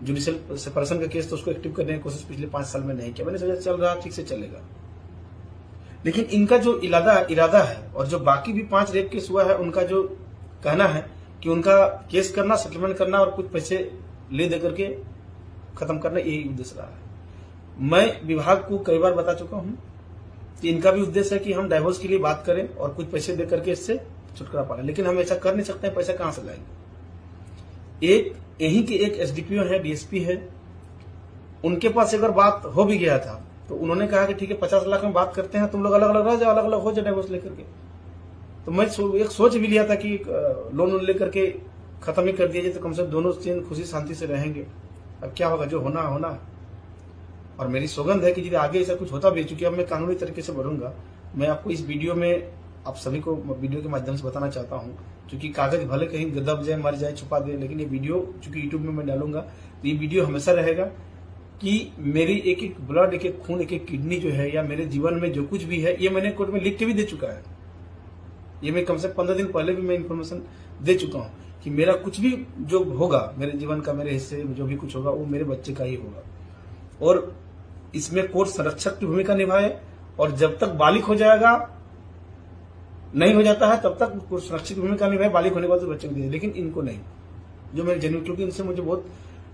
जुडिशियल सेपरेशन का केस तो उसको एक्टिव करने की कोशिश पिछले 5 साल में नहीं किया। मैंने सोचा चल रहा ठीक से चलेगा, लेकिन इनका जो इरादा है और जो बाकी भी 5 रेप केस हुआ है, उनका जो कहना है कि उनका केस करना, सेटलमेंट करना और कुछ पैसे ले दे करके खत्म करना, यही उद्देश्य रहा है। मैं विभाग को कई बार बता चुका हूं कि इनका भी उद्देश्य है कि हम डाइवोर्स के लिए बात करें और कुछ पैसे दे करके इससे छुटकारा पाएं, लेकिन हम ऐसा कर नहीं सकते हैं। पैसा कहां से लाएंगे? एक यहीं के एक एसडीपीओ है, डीएसपी है, उनके पास अगर बात हो भी गया था तो उन्होंने कहा कि ठीक है 50 लाख में बात करते हैं, तुम लोग अलग अलग रह जाओ, अलग अलग हो जाए डाइवोर्स लेकर के। तो मैं एक सोच भी लिया था कि लोन लेकर के खत्म ही कर दिया जाए तो कम से कम दोनों चीज खुशी शांति से रहेंगे। अब क्या होगा, जो होना होना। और मेरी सौगंध है कि यदि आगे ऐसा कुछ होता भी, चूंकि अब मैं कानूनी तरीके से बढ़ूंगा, मैं आपको इस वीडियो में आप सभी को वीडियो के माध्यम से बताना चाहता हूं, क्योंकि कागज भले कहीं दब जाए, मर जाए, छुपा दे, लेकिन ये वीडियो चूंकि यूट्यूब में मैं डालूंगा तो ये वीडियो हमेशा रहेगा कि मेरी एक एक ब्लड, एक एक खून, एक एक किडनी जो है, या मेरे जीवन में जो कुछ भी है, ये मैंने कोर्ट में लिख के भी दे चुका है। ये मैं कम से 15 दिन पहले भी मैं इन्फॉर्मेशन दे चुका हूं कि मेरा कुछ भी जो होगा मेरे जीवन का, मेरे हिस्से में जो भी कुछ होगा वो मेरे बच्चे का ही होगा। और इसमें कोर्ट संरक्षक की भूमिका निभाए, और जब तक बालिग हो जाएगा, नहीं हो जाता है तब तक कोर्ट संरक्षक की भूमिका निभाए, बालिग होने के बाद तो बच्चे को दे, लेकिन इनको नहीं, जो मेरे जन्म, क्योंकि इनसे मुझे बहुत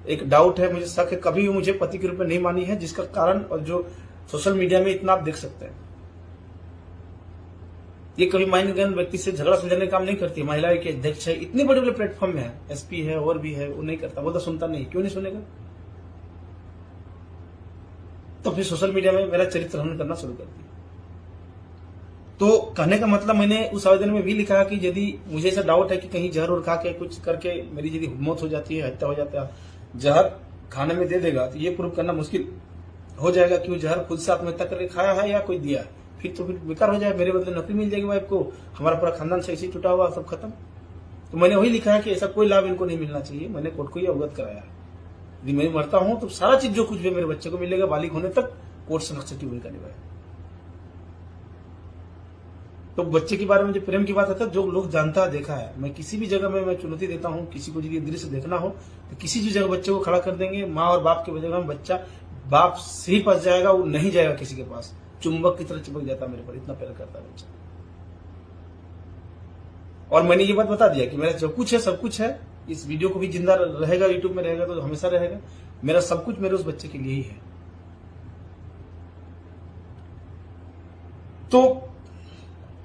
एक डाउट है, मुझे शक है, कभी भी मुझे पति के रूप में नहीं मानी है, जिसका कारण और जो सोशल मीडिया में इतना आप देख सकते हैं, ये कभी माइंडगन व्यक्ति से झगड़ा सुलझाने का काम नहीं करती। महिला के अध्यक्ष है, इतने बड़े बड़े प्लेटफॉर्म में है, एसपी है और भी है, वो नहीं करता, वो तो सुनता नहीं। क्यों नहीं सुनेगा? तो फिर सोशल मीडिया में मेरा चरित्र हनन करना शुरू कर दिया। तो कहने का मतलब मैंने उस आवेदन में भी लिखा कि यदि मुझे ऐसा डाउट है कि कहीं जहर और खा के कुछ करके मेरी यदि मौत हो जाती है, हत्या हो जाता है, जहर खाने में दे देगा, तो ये प्रूव करना मुश्किल हो जाएगा कि वो जहर खुद से आत्महत्या करके खाया है या कोई दिया। फिर बेकार हो जाए, मेरे बदले नौकरी मिल जाएगी वाइफ को, हमारा पूरा खानदान से ऐसे टूटा हुआ, सब खत्म। तो मैंने वही लिखा है कि ऐसा कोई लाभ इनको नहीं मिलना चाहिए। मैंने कोर्ट को ये अवगत कराया है, यदि मैं मरता हूं तो सारा चीज जो कुछ भी मेरे बच्चे को मिलेगा, बालिग होने तक कोर्ट संरक्षक की भूमिका निभाए। तो बच्चे के बारे में जो प्रेम की बात आता है, जो लोग जानता है, देखा है, मैं किसी भी जगह में मैं चुनौती देता हूं, किसी को यदि दृश्य देखना हो तो किसी भी जगह बच्चे को खड़ा कर देंगे, माँ और बाप के जगह में बच्चा बाप से ही फंस जाएगा, वो नहीं जाएगा किसी के पास, चुंबक की तरह चिपक जाता मेरे पर, इतना प्यार करता है बच्चा। और मैंने ये बात बता दिया कि मेरा जो कुछ है सब कुछ है, इस वीडियो को भी जिंदा रहेगा, यूट्यूब में रहेगा तो हमेशा रहेगा, मेरा सब कुछ मेरे उस बच्चे के लिए ही है। तो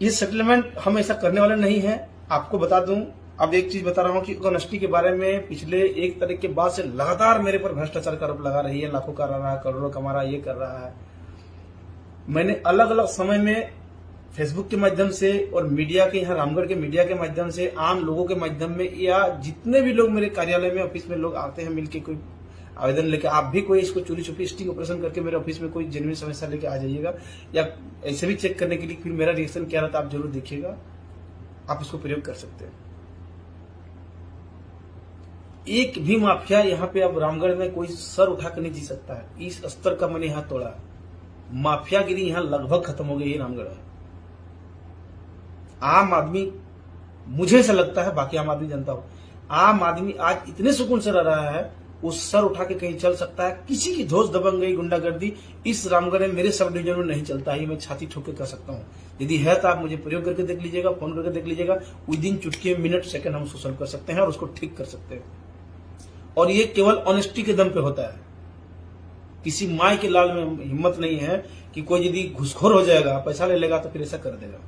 ये सेटलमेंट हम ऐसा करने वाले नहीं है। आपको बता दूं, अब एक चीज बता रहा हूं कि ऑनेस्टी के बारे में पिछले 1 तारीख के बाद से लगातार मेरे पर भ्रष्टाचार का आरोप लगा रही है, लाखों का रहा है, करोड़ों कमा रहा है, ये कर रहा है। मैंने अलग अलग समय में फेसबुक के माध्यम से और मीडिया के, यहाँ रामगढ़ के मीडिया के माध्यम से, आम लोगों के माध्यम में, या जितने भी लोग मेरे कार्यालय में, ऑफिस में लोग आते हैं मिलके कोई आवेदन लेके, आप भी कोई इसको चोरी छुपी स्टिंग ऑपरेशन करके मेरे ऑफिस में कोई जेन्युइन समस्या लेके आ जाइएगा, या ऐसे भी चेक करने के लिए फिर मेरा रिएक्शन क्या रहता है आप जरूर देखिएगा, आप इसको प्रयोग कर सकते हैं। एक भी माफिया यहाँ पे अब रामगढ़ में कोई सर उठाकर नहीं जी सकता है, इस स्तर का मैंने यहाँ तोड़ा। माफियागिरी यहाँ लगभग खत्म हो गई है रामगढ़ में। आम आदमी, मुझे ऐसा लगता है, बाकी आम आदमी जानता हो, आम आदमी आज इतने सुकून से रह रहा है, उस सर उठा के कहीं चल सकता है। किसी की धोस दबंगई, गुंडागर्दी इस रामगढ़ में मेरे सब डिवीजन में नहीं चलता है, ये मैं छाती ठोक के कह सकता हूँ। यदि है तो आप मुझे प्रयोग करके देख लीजिएगा, फोन करके देख लीजिएगा, विद इन चुटकी मिनट सेकंड हम उसको सॉल्व कर सकते हैं और उसको ठीक कर सकते हैं। और ये केवल ऑनेस्टी के दम पे होता है। किसी माई के लाल में हिम्मत नहीं है कि कोई यदि घुसखोर हो जाएगा, पैसा ले लेगा तो फिर ऐसा कर देगा।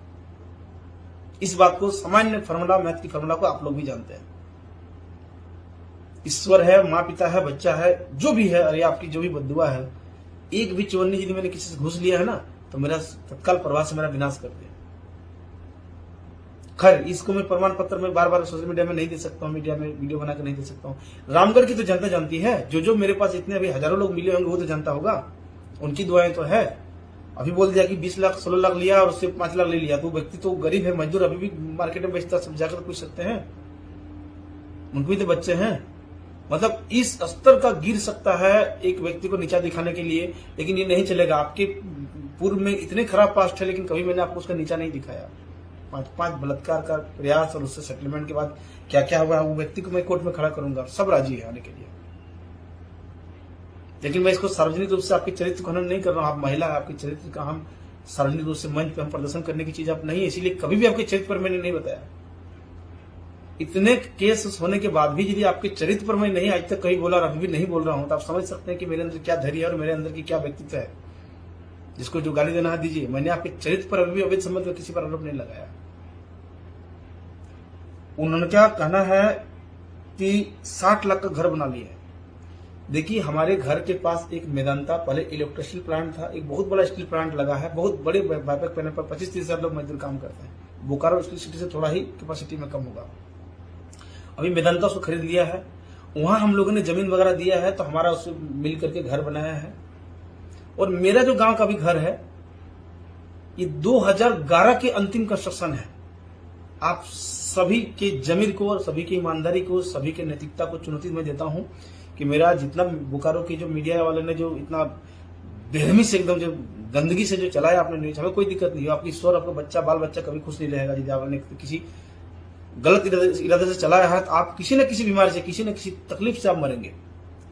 इस बात को, सामान्य फार्मूला, मैथ की फार्मूला को आप लोग भी जानते हैं। ईश्वर है, माँ पिता है, बच्चा है, जो भी है, अरे आपकी जो भी बद्दुआ है, एक भी चवन्नी यदि मैंने किसी से घूस लिया है ना, तो मेरा तत्काल प्रवाह से मेरा विनाश कर दिया। खैर, इसको मैं प्रमाण पत्र में बार बार सोशल मीडिया में नहीं दे सकता हूँ, मीडिया में वीडियो बना के नहीं दे सकता हूँ। रामगढ़ की तो जनता जानती है, जो मेरे पास इतने अभी हजारों लोग मिले होंगे वो तो जानता होगा, उनकी दुआएं तो है। अभी बोल दिया कि 20 लाख 16 लाख लिया और उससे 5 लाख ले लिया, तो व्यक्ति तो गरीब है, मजदूर, अभी भी मार्केट में बेचता, सब जाकर पूछ सकते हैं, उनको भी तो बच्चे हैं। मतलब इस स्तर का गिर सकता है एक व्यक्ति को नीचा दिखाने के लिए, लेकिन ये नहीं चलेगा। आपके पूर्व में इतने खराब पास्ट है, लेकिन कभी मैंने आपको उसका नीचा नहीं दिखाया। 5 बलात्कार का प्रयास और उससे सेटलमेंट के बाद क्या क्या हुआ, वो व्यक्ति को मैं कोर्ट में खड़ा करूंगा, सब राजी है आने के लिए। लेकिन मैं इसको सार्वजनिक रूप से आपके चरित्र को हनन नहीं कर रहा हूं। आप महिला है, आपके चरित्र का हम सार्वजनिक रूप से मंच पे हम प्रदर्शन करने की चीज आप नहीं है, इसीलिए कभी भी आपके चरित्र पर मैंने नहीं बताया। इतने केस होने के बाद भी यदि आपके चरित्र पर मैं नहीं आज तक कहीं बोला और अभी भी नहीं बोल रहा हूं, तो आप समझ सकते हैं कि मेरे अंदर क्या धैर्य है और मेरे अंदर की क्या व्यक्तित्व है। जिसको जो गाली देना है दीजिए, मैंने आपके चरित्र पर अभी भी अवैध संबंध में किसी पर आरोप नहीं लगाया। उन्होंने क्या कहना है कि 60 लाख का घर बना लिया है। देखिए, हमारे घर के पास एक मेदांता, पहले इलेक्ट्रिकल प्लांट था, एक बहुत बड़ा स्टील प्लांट लगा है, बहुत बड़े व्यापक पैनल पर 25-30 हजार लोग मजदूर काम करते हैं। बोकारो सिटी से थोड़ा ही कैपेसिटी में कम होगा। अभी मेदांता उसको खरीद लिया है, वहां हम लोगों ने जमीन वगैरह दिया है, तो हमारा उससे मिल करके घर बनाया है। और मेरा जो गांव का भी घर है ये 2011 के अंतिम कंस्ट्रक्शन है। आप सभी के जमीर को, सभी की ईमानदारी को, सभी के नैतिकता को चुनौती मैं देता हूं कि मेरा जितना बोकारो की जो मीडिया वाले ने जो इतना बेरहमी से एकदम जो गंदगी से जो चलाया आपने न्यूज, हमें कोई दिक्कत नहीं है। आपकी ईश्वर, आपका बच्चा, बाल बच्चा कभी खुश नहीं रहेगा यदि आपने किसी गलत इरादे से चलाया है, तो आप किसी न किसी बीमारी से, किसी न किसी तकलीफ से आप मरेंगे।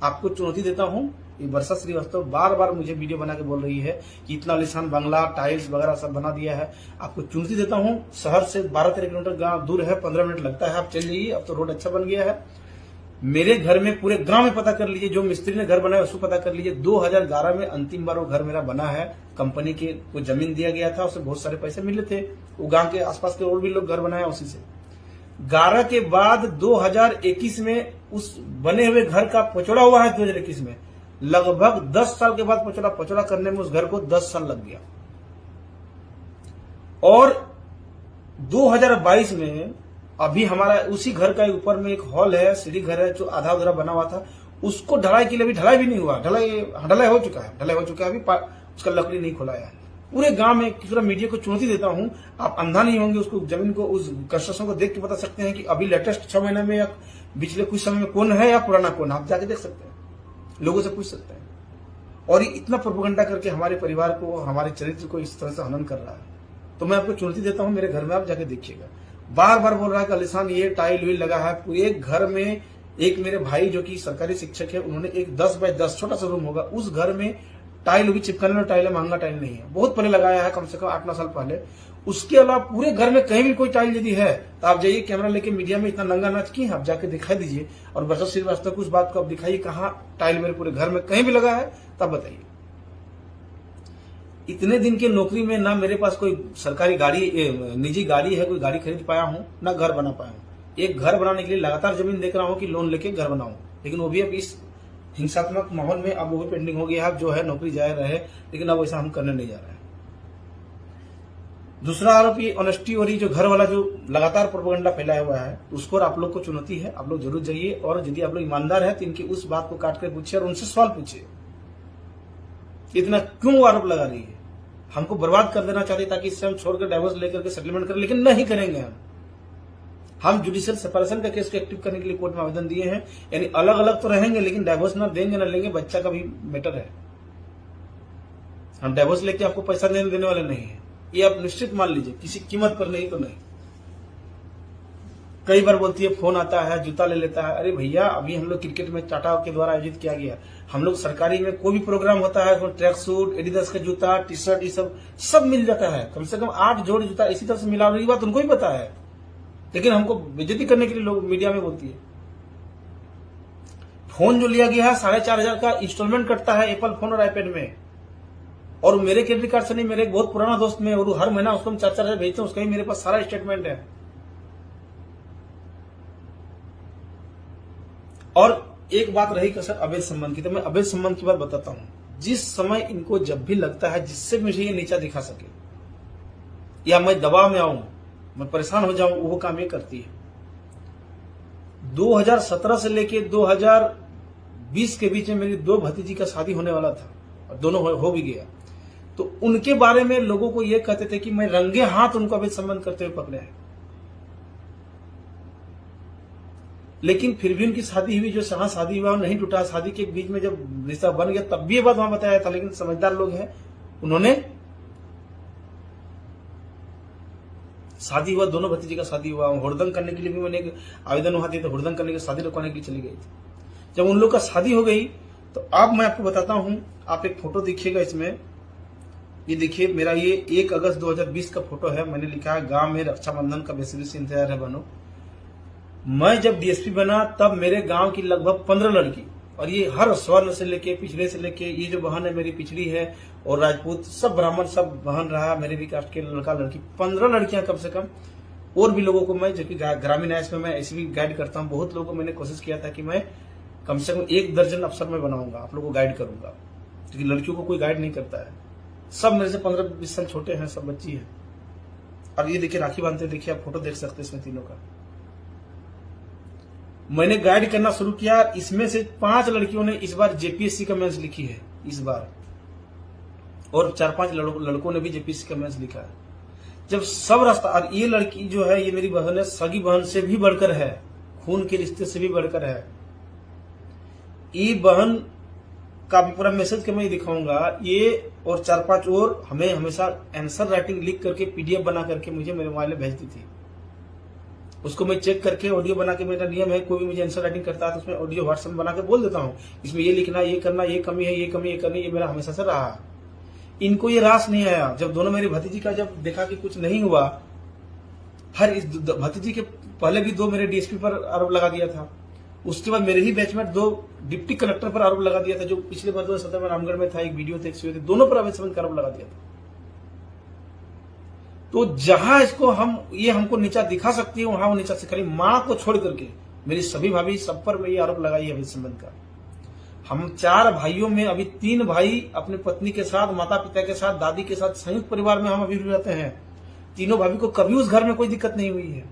आपको चुनौती देता हूं। ये वर्षा श्रीवास्तव बार बार मुझे वीडियो बना के बोल रही है कि इतना आलीशान बंगला, टाइल्स वगैरह सब बना दिया है। आपको चुनौती देता हूं। शहर से 12-13 किलोमीटर गांव दूर है, 15 मिनट लगता है, आप चल जाइए। अब तो रोड अच्छा बन गया है। मेरे घर में पूरे गांव में पता कर लीजिए, जो मिस्त्री ने घर बनाया उसको पता कर लीजिए। 2011 में अंतिम बार वो घर मेरा बना है। कंपनी के को जमीन दिया गया था, उससे बहुत सारे पैसे मिले थे। वो गांव के आसपास के और भी लोग घर बनाया उसी से। 11 के बाद 2021 में उस बने हुए घर का पचोड़ा हुआ है। 2021 में लगभग 10 साल के बाद पचोड़ा करने में उस घर को 10 साल लग गया। और 2022 में अभी हमारा उसी घर का ऊपर में एक हॉल है, सीढ़ी घर है, जो आधा उधरा बना हुआ था, उसको ढलाई के लिए अभी ढलाई भी नहीं हुआ। ढलाई हो चुका है, अभी उसका लकड़ी नहीं खुलाया है। पूरे गांव में पूरा मीडिया को चुनौती देता हूं। आप अंधा नहीं होंगे, उसको जमीन को, उस कंस्ट्रक्शन को देख के बता सकते हैं कि अभी लेटेस्ट 6 महीने में या पिछले कुछ समय में कौन है या पुराना कौन है। आप जाके देख सकते हैं, लोगों से पूछ सकते हैं। और ये इतना प्रोपेगेंडा करके हमारे परिवार को, हमारे चरित्र को इस तरह से हनन कर रहा है। तो मैं आपको चुनौती देता हूं, मेरे घर में आप जाके देखिएगा। बार बार बोल रहा है कि आलीशान ये टाइल व्हील लगा है पूरे घर में। एक मेरे भाई जो कि सरकारी शिक्षक है, उन्होंने एक 10 बाय 10 छोटा सा रूम होगा, उस घर में टाइल भी चिपकाने में टाइल है, महंगा टाइल नहीं है, बहुत पहले लगाया है, कम से कम 8-9 साल पहले। उसके अलावा पूरे घर में कहीं भी कोई टाइल यदि है तो आप जाइए, कैमरा लेके मीडिया में इतना नंगा नाच की आप जाके दिखाई दीजिए। और वर्षा श्रीवास्तव को उस बात को आप दिखाइए कहाँ टाइल मेरे पूरे घर में कहीं भी लगा है, तब बताइए। इतने दिन के नौकरी में ना मेरे पास कोई सरकारी गाड़ी, निजी गाड़ी है, कोई गाड़ी खरीद पाया हूं, ना घर बना पाया हूं। एक घर बनाने के लिए लगातार जमीन देख रहा हूं कि लोन लेके घर बनाऊं, लेकिन वो भी अब इस हिंसात्मक माहौल में अब वो भी पेंडिंग हो गया है। जो है नौकरी जाए रहे, लेकिन अब वैसा हम करने नहीं जा रहे हैं। दूसरा आरोप ये ऑनेस्टी और ये जो घर वाला जो लगातार प्रोपेगेंडा फैलाया हुआ है, उसको और आप लोग को चुनौती है। आप लोग जरूर जाइए, और यदि आप लोग ईमानदार है तो इनकी उस बात को काट कर पूछिए और उनसे सवाल पूछिए, इतना क्यों आरोप लगा रही है। हमको बर्बाद कर देना चाहती ताकि इससे हम छोड़कर डाइवोर्स लेकर के सेटलमेंट करें, लेकिन नहीं करेंगे। हम जुडिशियल सेपरेशन का केस को एक्टिव करने के लिए कोर्ट में आवेदन दिए हैं। यानी अलग अलग तो रहेंगे, लेकिन डाइवोर्स ना देंगे ना लेंगे, बच्चा का भी मैटर है। हम डाइवोर्स लेके आपको पैसा देने वाले नहीं है, ये आप निश्चित मान लीजिए, किसी कीमत पर नहीं तो नहीं। कई बार बोलती है, फोन आता है, जूता ले लेता है। अरे भैया, अभी हम लोग क्रिकेट में टाटा के द्वारा आयोजित किया गया, हम लोग सरकारी में कोई भी प्रोग्राम होता है, ट्रैक सूट, एडिडास का जूता, टी शर्ट, ये सब मिल जाता है। कम से कम 8 जोड़ जूता इसी तरह से मिला रही बात उनको ही पता है, लेकिन हमको बेइज्जती करने के लिए लोग मीडिया में बोलती है। फोन जो लिया गया है 4,500 का इंस्टॉलमेंट कटता है एप्पल फोन और आईपैड में, और मेरे क्रेडिट कार्ड से नहीं, मेरे एक बहुत पुराना दोस्त में, और हर महीना उसको हम 4,000 भेजते हैं, उसका ही मेरे पास सारा स्टेटमेंट है। और एक बात रही कसर अवैध संबंध की, तो मैं अवैध संबंध की बात बताता हूं। जिस समय इनको जब भी लगता है जिससे मुझे ये नीचा दिखा सके, या मैं दबाव में आऊं, मैं परेशान हो जाऊं, वो काम ये करती है। 2017 से लेके 2020 के बीच में मेरी 2 भतीजी का शादी होने वाला था, और दोनों हो भी गया। तो उनके बारे में लोगों को ये कहते थे कि मैं रंगे हाथ उनको अवैध संबंध करते हुए पकड़े हैं। लेकिन फिर भी उनकी शादी हुई, जो जहां शादी हुआ नहीं टूटा। शादी के बीच में जब रिश्ता बन गया तब भी ये बात वहां बताया था, लेकिन समझदार लोग हैं, उन्होंने शादी हुआ, दोनों भतीजी का शादी हुआ, हुड़दंग करने के लिए भी मैंने एक आवेदन वहां दिया था, हुड़दंग करने की शादी रुकवाने के लिए चली गई थी। जब उन लोग का शादी हो गई तो अब मैं आपको बताता हूं, आप एक फोटो देखिएगा इसमें, ये देखिए मेरा ये 1 अगस्त 2020 का फोटो है। मैंने लिखा है, गांव में रक्षाबंधन का बेसब्री से इंतजार है बनो। मैं जब डीएसपी बना तब मेरे गांव की लगभग 15 लड़की, और ये हर स्वर्ण से लेके पिछड़े से लेके, ये जो बहन है मेरी पिछड़ी है, और राजपूत सब ब्राह्मण सब बहन रहा, मेरे भी कास्ट के लड़का लड़की 15 लड़कियां कम से कम। और भी लोगों को मैं, जो कि ग्रामीण आयस में मैं ऐसे भी गाइड करता हूँ, बहुत लोगों को मैंने कोशिश किया था कि मैं कम से कम 1 दर्जन अफसर में बनाऊंगा, आप लोगों को गाइड करूंगा, क्योंकि लड़कियों को कोई गाइड नहीं करता है। सब मेरे से 15-20 साल छोटे हैं, सब बच्ची है। और ये देखिए राखी बांधते, देखिए आप फोटो देख सकते हैं इसमें तीनों का। मैंने गाइड करना शुरू किया, इसमें से 5 लड़कियों ने इस बार जेपीएससी का मेंस लिखी है इस बार, और 4-5 लड़कों ने भी जेपीएससी का मेंस लिखा है। जब सब रास्ता, और ये लड़की जो है, ये मेरी बहन है, सगी बहन से भी बढ़कर है, खून के रिश्ते से भी बढ़कर है। ये बहन का भी पूरा मैसेज के मैं दिखाऊंगा, ये और 4-5 और हमें हमेशा आंसर राइटिंग लिख करके पीडीएफ बना करके मुझे मेरे मोबाइल में भेजती थी। उसको मैं चेक करके ऑडियो बना के, मेरा नियम है कोई भी मुझे आंसर राइटिंग करता है तो उसमें ऑडियो व्हाट्सएप बना के बोल देता हूँ, इसमें ये लिखना, ये करना, ये कमी है, ये कमी, ये करनी, ये मेरा हमेशा से रहा। इनको ये रास नहीं आया। जब दोनों मेरी भतीजी का जब देखा कि कुछ नहीं हुआ, हर इस भतीजी के पहले भी 2 मेरे डीएसपी पर आरोप लगा दिया था, उसके बाद मेरे ही बैचमेट 2 डिप्टी कलेक्टर पर आरोप लगा दिया था, जो पिछले बार 2017 में रामगढ़ में था, एक वीडियो थे, दोनों पर अवैध संबंध का आरोप लगा दिया था। तो जहां इसको ये हमको नीचा दिखा सकती है, वहां वो नीचा से, खाली मां को छोड़ करके मेरी सभी भाभी सब पर ये आरोप लगाई है अवैध संबंध का। हम 4 भाइयों में अभी 3 भाई अपनी पत्नी के साथ, माता पिता के साथ, दादी के साथ संयुक्त परिवार में हम अभी भी रहते हैं। तीनों भाभी को कभी उस घर में कोई दिक्कत नहीं हुई है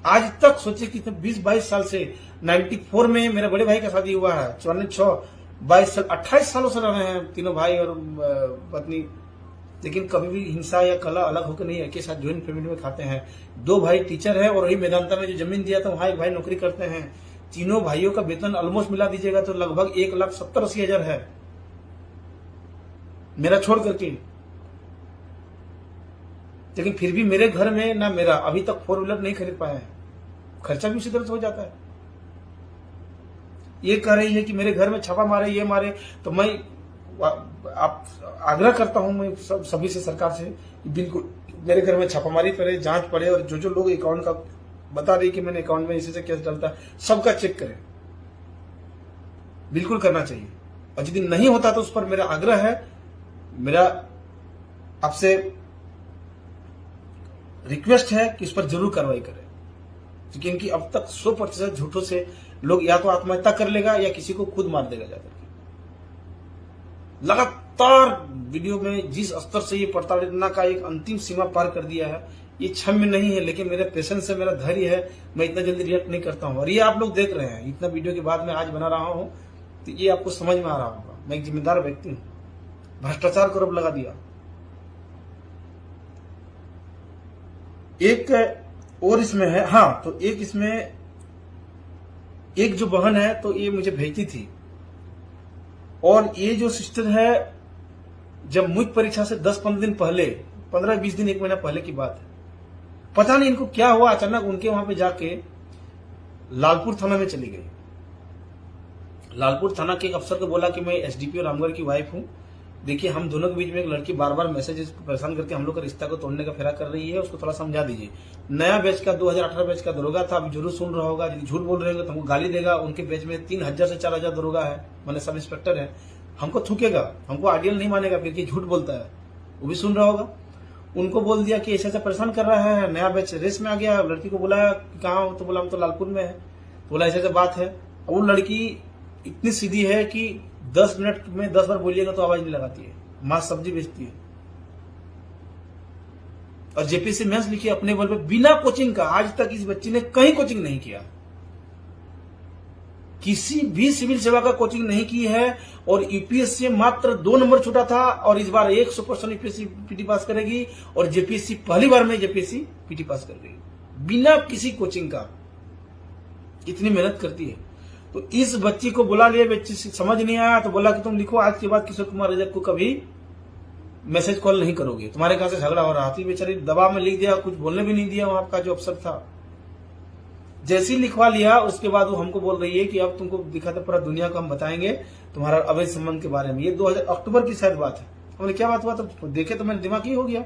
आज तक। सोचिए कि 20-22 साल से, 94 में मेरे बड़े भाई का शादी हुआ है, 94, 22 साल, 28 सालों से रह रहे हैं तीनों भाई और पत्नी, लेकिन कभी भी हिंसा या कला अलग होकर नहीं, एक साथ ज्वाइंट फैमिली में खाते हैं। 2 भाई टीचर हैं और वही मेदांता में जो जमीन दिया था वहां एक भाई नौकरी करते हैं। तीनों भाइयों का वेतन ऑलमोस्ट मिला दीजिएगा तो लगभग 1,70,80,000 है मेरा छोड़ करके। लेकिन फिर भी मेरे घर में ना, मेरा अभी तक 4 व्हीलर नहीं खरीद पाए हैं, खर्चा भी उसी तरह से हो जाता है। ये कह रही है कि मेरे घर में छापा मारे, ये मारे, तो मैं आप आग्रह करता हूं मैं सभी से, सरकार से, बिल्कुल मेरे घर में छापामारी करे, जांच पड़े, और जो लोग अकाउंट का बता रही कि मैंने अकाउंट में इसी से केस डलता है, सबका चेक करें, बिल्कुल करना चाहिए। और यदि नहीं होता तो उस पर मेरा आग्रह है, मेरा आपसे रिक्वेस्ट है कि उस पर जरूर कार्रवाई करें, क्योंकि इनकी अब तक 100% झूठों से लोग या तो आत्महत्या कर लेगा या किसी को खुद मार देगा जाकर के। लगातार वीडियो में जिस स्तर से ये प्रताड़ना का एक अंतिम सीमा पार कर दिया है, ये क्षम्य नहीं है, लेकिन मेरे पेशेंस है, मेरा धैर्य है, मैं इतना जल्दी रिएक्ट नहीं करता हूं। और ये आप लोग देख रहे हैं, इतना वीडियो के बाद मैं आज बना रहा हूं, तो ये आपको समझ में आ रहा होगा मैं एक जिम्मेदार व्यक्ति हूं। भ्रष्टाचार को आरोप लगा दिया। एक और इसमें है, हाँ, तो एक इसमें एक जो बहन है तो ये मुझे भेजती थी, और ये जो सिस्टर है, जब मुझ परीक्षा से 10-15 दिन पहले, 15-20 दिन, 1 महीना पहले की बात है, पता नहीं इनको क्या हुआ, अचानक उनके वहां पे जाके लालपुर थाना में चली गई। लालपुर थाना के एक अफसर को बोला कि मैं एसडीपीओ रामगढ़ की वाइफ हूं, देखिए हम दोनों के बीच में एक लड़की बार बार मैसेजेस परेशान करके हम लोग का रिश्ता को तोड़ने का फेरा कर रही है, उसको थोड़ा समझा दीजिए। नया बैच का 2018 बैच का दरोगा था, अभी जरूर सुन रहा होगा, यदि झूठ बोल रहे होंगे तो हमको गाली देगा। उनके बैच में 3,000 से 4,000 दरोगा है, मैंने सब इंस्पेक्टर है, हमको थूकेगा, हमको आइडियल नहीं मानेगा, फिर झूठ बोलता है, वो भी सुन रहा होगा। उनको बोल दिया कि ऐसा परेशान कर रहा है, नया बैच रेस में आ गया। लड़की को बुलाया, कहाँ हो, तो बोला हम तो लालपुर में है, तो बोला ऐसा बात है। वो लड़की इतनी सीधी है कि 10 मिनट में 10 बार बोलिएगा तो आवाज नहीं लगाती है, मां सब्जी बेचती है, और जेपीएससी मेंस लिखी अपने बल पे बिना कोचिंग का। आज तक इस बच्ची ने कहीं कोचिंग नहीं किया, किसी भी सिविल सेवा का कोचिंग नहीं की है, और यूपीएससी से मात्र 2 नंबर छूटा था, और इस बार 100% यूपीएससी पीटी पास करेगी, और जेपीएससी पहली बार में जेपीएससी पीटी पास कर गई बिना किसी कोचिंग का। इतनी मेहनत करती है। तो इस बच्ची को बुला लिया, बच्ची समझ नहीं आया तो बोला कि तुम लिखो आज के बाद किशोर कुमार रजक को कभी मैसेज कॉल नहीं करोगे, तुम्हारे कहां से झगड़ा हो रहा थी। बेचारी दबाव में लिख दिया, कुछ बोलने भी नहीं दिया वहां का जो अफसर था। जैसे ही लिखवा लिया उसके बाद वो हमको बोल रही है कि अब तुमको दिखाते पूरा दुनिया को हम बताएंगे तुम्हारा अवैध संबंध के बारे में। ये 2000 अक्टूबर की शायद बात है। हमने क्या बात हुआ, तो देखे तो मेरे दिमाग ही हो गया।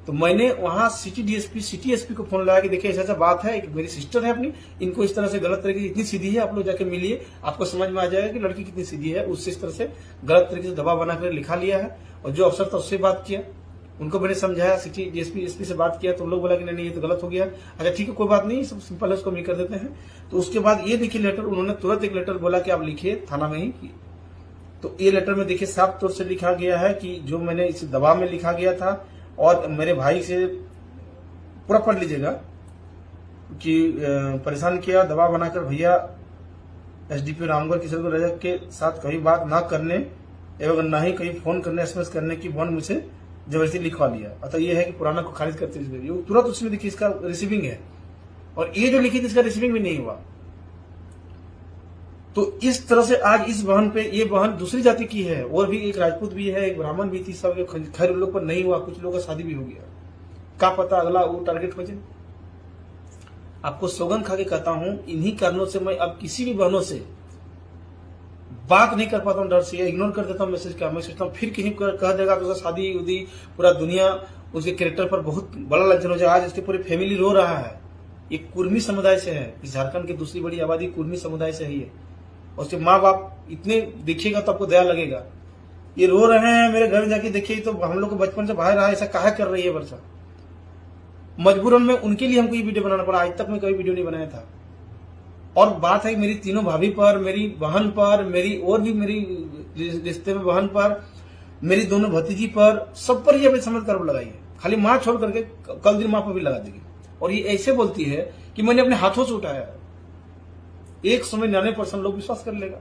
तो मैंने वहां सिटी एसपी को फोन लगाया कि देखिए ऐसा बात है, एक मेरी सिस्टर है अपनी, इनको इस तरह से गलत तरीके से, इतनी सीधी है, आप लोग जाके मिलिए, आपको समझ में आ जाएगा कि लड़की कितनी सीधी है। उससे इस तरह से गलत तरीके से दबाव बनाकर लिखा लिया है। और जो अफसर था उससे बात किया, उनको मैंने समझाया, सिटी एसपी से बात किया, तो लोग बोला कि नहीं ये तो गलत हो गया। अच्छा ठीक है कोई बात नहीं, सब सिंपल है, उसको हम कर देते हैं। तो उसके बाद ये देखिए लेटर, उन्होंने तुरंत एक लेटर बोला कि आप लिखिए थाना में ही। तो ये लेटर में देखिए साफ तौर से लिखा गया है कि जो मैंने इस दबाव में लिखा गया था, और मेरे भाई से पूरा पढ़ लीजिएगा कि परेशान किया, दबाव बनाकर भैया एसडीपीओ रामगढ़ किशोर को रजक के साथ कभी बात ना करने एवं ना ही कहीं फोन करने एसएमएस करने की बॉन्ड मुझसे जबरदस्ती लिखवा लिया। अतः यह है कि पुराना को खारिज करते हुए तुरंत उसमें देखिए इसका रिसीविंग है, और ये जो लिखी थी इसका रिसीविंग भी नहीं हुआ। तो इस तरह से आज इस बहन पे, ये बहन दूसरी जाति की है, और भी एक राजपूत भी है, एक ब्राह्मण भी थी, सब खैर उन लोग पर नहीं हुआ, कुछ लोगों का शादी भी हो गया। क्या पता अगला वो टारगेट बचे। आपको सौगंध खा के कहता हूं, इन्हीं कारणों से मैं अब किसी भी बहनों से बात नहीं कर पाता हूं, डर से, या इग्नोर कर देता हूं मैसेज का। मैं सोचता हूं फिर कहीं कह देगा तो शादी उदी, पूरा दुनिया उसके कैरेक्टर पर बहुत बड़ा लंचन हो जाए। आज उसकी पूरी फैमिली रो रहा है, ये कुर्मी समुदाय से है, इस झारखंड की दूसरी बड़ी आबादी कुर्मी समुदाय से ही है। और उसके माँ बाप इतने देखिएगा तो आपको दया लगेगा, ये रो रहे हैं, मेरे घर में जाके देखिए तो हम लोग को बचपन से बाहर रहा, ऐसा काहे कर रही है वर्षा। मजबूरन में उनके लिए हमको ये वीडियो बनाना पड़ा, आज तक मैं कभी वीडियो नहीं बनाया था। और बात है मेरी तीनों भाभी पर, मेरी बहन पर, मेरी और भी मेरी रिश्ते में बहन पर, मेरी दोनों भतीजी पर, सब पर ये अपनी समझ कर लगाई है। खाली माँ छोड़ करके कल दिन माँ पर भी लगा देगी। और ये ऐसे बोलती है कि मैंने अपने हाथों से उठाया है। एक समय 99% लोग विश्वास कर लेगा,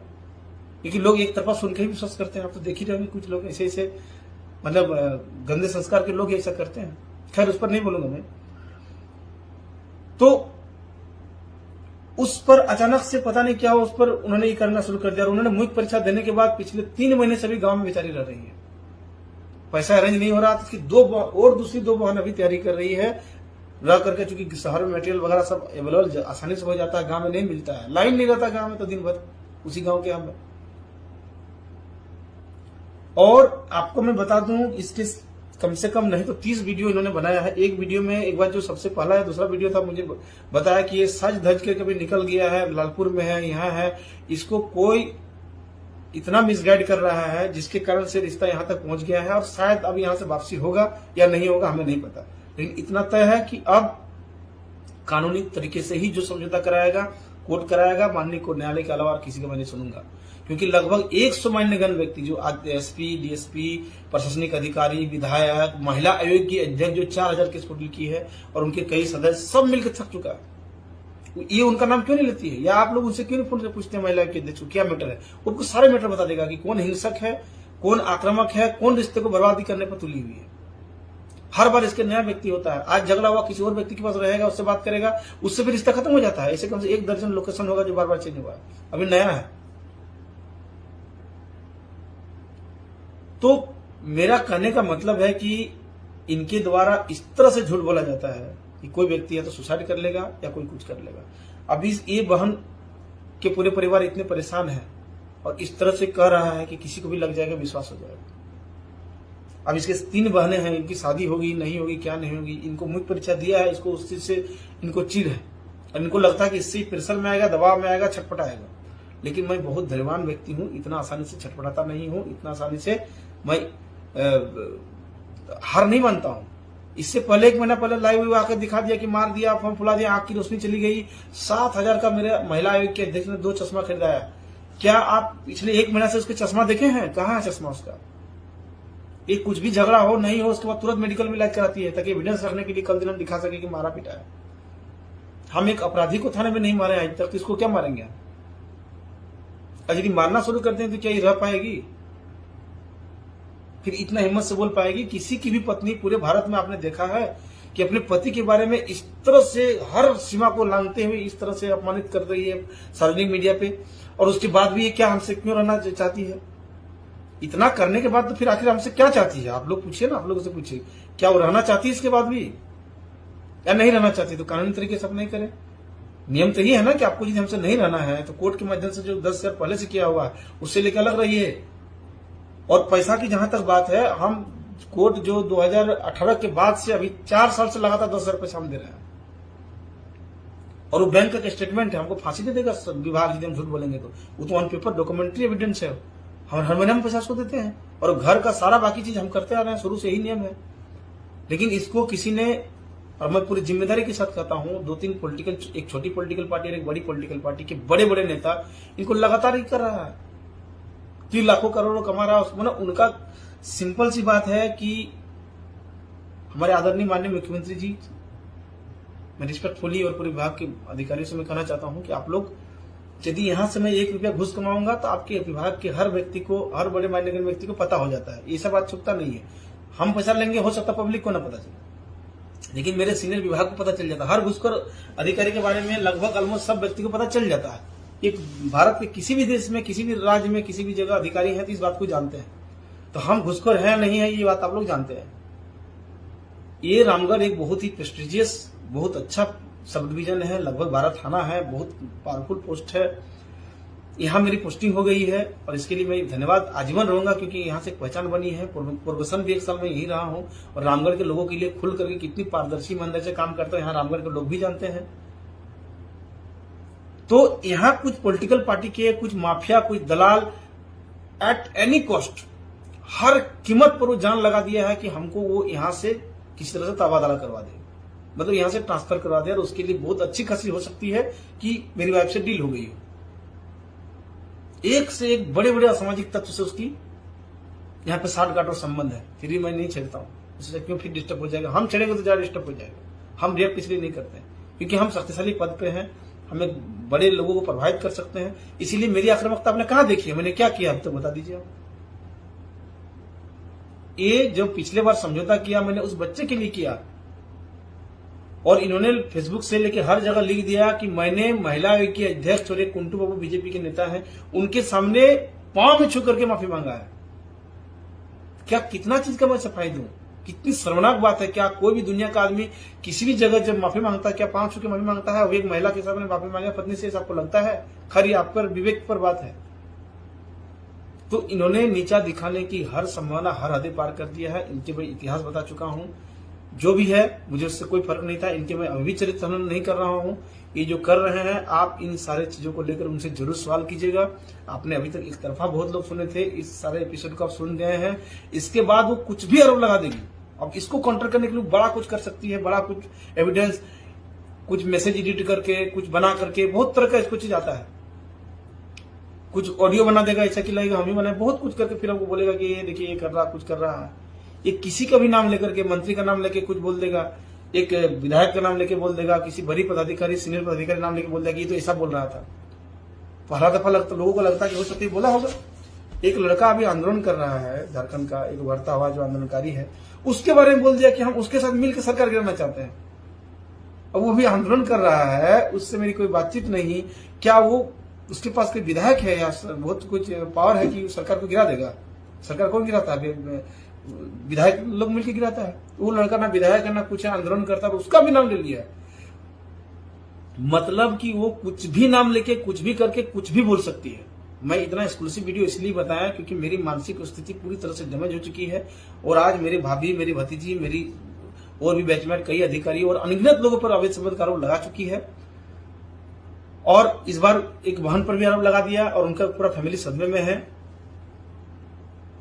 क्योंकि लोग एक तरफा सुन के ही विश्वास करते हैं। आप तो देख ही रहे, कुछ लोग ऐसे ऐसे मतलब गंदे संस्कार के लोग ऐसा करते हैं। खैर उस पर नहीं बोलूंगा मैं। तो उस पर अचानक से पता नहीं क्या हुआ, उस पर उन्होंने ये करना शुरू कर दिया। और उन्होंने मुख्य परीक्षा देने के बाद पिछले 3 महीने से भी गांव में बेचारी रह रही है, पैसा अरेंज नहीं हो रहा। तो दूसरी दो बहन अभी तैयारी कर रही है रह करके, चूंकि शहर में मटेरियल वगैरह सब अवेलेबल आसानी से हो जाता है, गांव में नहीं मिलता है, लाइन नहीं रहता गांव में, तो दिन भर उसी गांव के हम। और आपको मैं बता दूं, इसके कम से कम नहीं तो 30 वीडियो इन्होंने बनाया है। एक वीडियो में, एक बार जो सबसे पहला है, दूसरा वीडियो था, मुझे बताया कि ये सज धज के कभी निकल गया है, लालपुर में है, यहाँ है, इसको कोई इतना मिसगाइड कर रहा है जिसके कारण से रिश्ता यहाँ तक पहुंच गया है। और शायद अब यहाँ से वापसी होगा या नहीं होगा हमें नहीं पता, लेकिन इतना तय है कि अब कानूनी तरीके से ही जो समझौता कराएगा, कोर्ट कराएगा, माननीय कोर्ट न्यायालय के अलावा किसी का मैं नहीं सुनूंगा। क्योंकि लगभग 100 मान्यगण्य व्यक्ति जो एसपी, डीएसपी, प्रशासनिक अधिकारी, विधायक, महिला आयोग की अध्यक्ष जो 4000 केस टोटल की है, और उनके कई सदस्य, सब मिलकर थक चुका है। ये उनका नाम क्यों नहीं लेती है, या आप लोग उनसे क्यों नहीं फोन करके पूछते हैं महिला आयोग के अध्यक्ष क्या मैटर है। उनको सारे मैटर बता देगा कि कौन हिंसक है, कौन आक्रामक है, कौन रिश्ते को बर्बादी करने पर तुली हुई है। हर बार इसके नया व्यक्ति होता है। आज झगड़ा हुआ, किसी और व्यक्ति के पास रहेगा, उससे बात करेगा, उससे भी रिश्ता खत्म हो जाता है। ऐसे कम से 1 दर्जन लोकेशन होगा जो बार बार चेंज हुआ है, अभी नया है। तो मेरा कहने का मतलब है कि इनके द्वारा इस तरह से झूठ बोला जाता है कि कोई व्यक्ति या तो सुसाइड कर लेगा या कोई कुछ कर लेगा। अभी ये बहन के पूरे परिवार इतने परेशान है और इस तरह से कह रहा है कि किसी को भी लग जाएगा, विश्वास हो जाएगा। अब इसके 3 बहनें हैं, इनकी शादी होगी नहीं होगी, क्या नहीं होगी, इनको मुख्य परीक्षा दिया है, इसको उस चीज से इनको चिढ़ है और इनको लगता है कि इससे प्रेशर में आएगा, दबाव में आएगा, छटपटाएगा। लेकिन मैं बहुत धैर्यवान व्यक्ति हूं, इतना आसानी से छटपटाता नहीं हूं, इतना आसानी से मैं हार नहीं मानता हूं। इससे पहले 1 महीना पहले लाइव आकर दिखा दिया कि मार दिया, फॉर्म फुला दिया, आंख की रोशनी चली गई। 7000 का मेरे महिला आयोग के अध्यक्ष ने 2 चश्मा खरीदाया। क्या आप पिछले 1 महीना से उसके चश्मा देखे हैं? कहाँ है चश्मा उसका? एक कुछ भी झगड़ा हो नहीं हो, उसके बाद तुरंत मेडिकल में इलाज कराती है ताकि एविडेंस रखने के लिए कल दिन हम दिखा सके कि मारा पीटा है। हम एक अपराधी को थाने में नहीं मारे आज तक, तो इसको क्या मारेंगे? यदि मारना शुरू करते हैं तो क्या ये रह पाएगी? फिर इतना हिम्मत से बोल पाएगी? किसी की भी पत्नी पूरे भारत में आपने देखा है कि अपने पति के बारे में इस तरह से हर सीमा को लांघते हुए इस तरह से अपमानित कर रही है सार्वजनिक मीडिया पे, और उसके बाद भी ये क्या हमसे क्यों रहना चाहती है? इतना करने के बाद तो फिर आखिर हमसे क्या चाहती है? आप लोग पूछिए ना, आप लोगों से पूछिए, क्या वो रहना चाहती है इसके बाद भी या नहीं रहना चाहती? तो कानूनी तरीके से नहीं करें। नियम तो ये है ना कि आपको यदि हमसे नहीं रहना है तो कोर्ट के माध्यम से जो 10 साल पहले से किया हुआ है उससे लेकर अलग रहिए। और पैसा की जहां तक बात है, हम कोर्ट जो 2018 के बाद से अभी 4 साल से लगातार 10,000 पैसा हम दे रहे हैं, और वो बैंक का स्टेटमेंट है, हमको फांसी दे देगा विभाग यदि हम झूठ बोलेंगे तो। वो तो ऑन पेपर डॉक्यूमेंट्री एविडेंस है। हम हर महीने हम पैसा उसको देते हैं, और घर का सारा बाकी चीज हम करते आ रहे हैं, शुरू से ही नियम है। लेकिन इसको किसी ने, और मैं पूरी जिम्मेदारी के साथ कहता हूं, 2-3 पॉलिटिकल, एक छोटी पॉलिटिकल पार्टी और एक बड़ी पॉलिटिकल पार्टी के बड़े बड़े नेता इनको लगातार ही कर रहा है। 3 लाखों करोड़ों कमा रहा है। मतलब उनका सिंपल सी बात है कि हमारे आदरणीय माननीय मुख्यमंत्री जी, मैं रिस्पेक्टफुली और पूरे विभाग के अधिकारियों से मैं कहना चाहता हूं कि आप लोग, यदि यहां से मैं 1 रुपया घूस कमाऊंगा तो आपके विभाग के हर व्यक्ति को, हर बड़े मान्यगण्य व्यक्ति को पता हो जाता है। ये सब बात छुपता नहीं है। हम पैसा लेंगे, हो सकता पब्लिक को ना पता चले, लेकिन मेरे सीनियर विभाग को पता चल जाता है। हर घुसखोर अधिकारी के बारे में लगभग ऑलमोस्ट सब व्यक्ति को पता चल जाता है। एक भारत के किसी भी देश में, किसी भी राज्य में, किसी भी जगह अधिकारी है तो इस बात को जानते हैं। तो हम घुसखोर है नहीं है ये बात आप लोग जानते हैं। ये रामगढ़ एक बहुत ही प्रेस्टिजियस, सब अच्छा सब डिवीजन है, लगभग 12 थाना है, बहुत पावरफुल पोस्ट है। यहाँ मेरी पोस्टिंग हो गई है और इसके लिए मैं धन्यवाद आजीवन रहूंगा, क्योंकि यहाँ से एक पहचान बनी है। प्रोफेशन भी 1 साल में यही रहा हूँ और रामगढ़ के लोगों के लिए खुल करके कितनी पारदर्शी ईमानदारी से काम करता है यहाँ रामगढ़ के लोग भी जानते हैं। तो यहाँ कुछ पॉलिटिकल पार्टी के, कुछ माफिया, कुछ दलाल एट एनी कॉस्ट, हर कीमत पर वो जान लगा दिया है कि हमको वो यहाँ से किसी तरह से तबादला करवा दे, मतलब यहाँ से ट्रांसफर करवा दे। और उसके लिए बहुत अच्छी खासी हो सकती है कि मेरी वाइफ से डील हो गई हो। एक से एक बड़े बड़े असामाजिक तत्व से उसकी यहाँ पे साठगांठ और संबंध है। फिर भी मैं नहीं छेड़ता हूँ, इससे क्यों फिर डिस्टर्ब हो जाएगा। हम छेड़ेंगे तो ज्यादा डिस्टर्ब हो जाएगा। हम रिएक्ट इसलिए नहीं करते हैं क्योंकि हम शक्तिशाली पद पे हैं, हमें बड़े लोगों को प्रभावित कर सकते हैं। इसीलिए मेरी आक्रामकता आपने कहाँ देखी है, मैंने क्या किया अब तो बता दीजिए आप। ये जो पिछले बार समझौता किया मैंने उस बच्चे के लिए किया, और इन्होंने फेसबुक से लेके हर जगह लिख दिया कि मैंने महिला की अध्यक्ष और एक कुंटू बाबू बीजेपी के नेता हैं, उनके सामने पांव में छू करके माफी मांगा है। क्या कितना चीज का मैं सफाई दूं, कितनी शर्मनाक बात है। क्या कोई भी दुनिया का आदमी किसी भी जगह जब माफी मांगता है, क्या पांव छू के माफी मांगता है? वो एक महिला के सामने माफी मांगा पत्नी से, आपको लगता है? खरी आप पर विवेक पर बात है। तो इन्होंने नीचा दिखाने की हर संभावना, हर हदें पार कर दिया है। इनके मैं इतिहास बता चुका हूं, जो भी है मुझे उससे कोई फर्क नहीं था। इनके मैं अभी भी चरित्र हनन नहीं कर रहा हूं। ये जो कर रहे हैं आप इन सारे चीजों को लेकर उनसे जरूर सवाल कीजिएगा। आपने अभी तक एक तरफा बहुत लोग सुने थे, इस सारे एपिसोड को आप सुन गए हैं। इसके बाद वो कुछ भी आरोप लगा देगी। अब इसको काउंटर करने के लिए बड़ा कुछ कर सकती है, बड़ा कुछ एविडेंस, कुछ मैसेज एडिट करके, कुछ बना करके, बहुत तरह का इसको चीज आता है। कुछ ऑडियो बना देगा, ऐसा कि लगेगा हम ही बनाए, बहुत कुछ करके फिर हमको बोलेगा कि ये देखिए ये कर रहा, कुछ कर रहा है। ये किसी का भी नाम लेकर के, मंत्री का नाम लेके कुछ बोल देगा, एक विधायक का नाम लेके बोल देगा, किसी बड़ी पदाधिकारी, सीनियर पदाधिकारी नाम लेके बोल देगा कि ये तो ऐसा बोल रहा था। पहला दफा लोगों को लगता है कि हो सकता है बोला होगा। एक लड़का अभी आंदोलन कर रहा है झारखंड का, एक उभरता हुआ जो आंदोलनकारी है, उसके बारे में बोल दिया कि हम उसके साथ मिलकर सरकार गिराना चाहते हैं। अब वो भी आंदोलन कर रहा है, उससे मेरी कोई बातचीत नहीं। क्या वो उसके पास कोई विधायक है या बहुत कुछ पावर है कि सरकार को गिरा देगा? सरकार कौन गिराता है? विधायक लोग मिलकर गिराता है। वो लड़का ना विधायक है ना कुछ है, आंदोलन करता है, उसका भी नाम ले लिया। मतलब कि वो कुछ भी नाम लेके, कुछ भी करके, कुछ भी बोल सकती है। मैं इतना एक्सक्लूसिव वीडियो इसलिए बताया क्योंकि मेरी मानसिक स्थिति पूरी तरह से डैमेज हो चुकी है। और आज मेरे भाभी, मेरी भतीजी, मेरी और भी बैचमेट, कई अधिकारी और अनगिनत लोगों पर अवैध संबंध का आरोप लगा चुकी है। और इस बार एक बहन पर भी आरोप लगा दिया और उनका पूरा फैमिली सदमे में है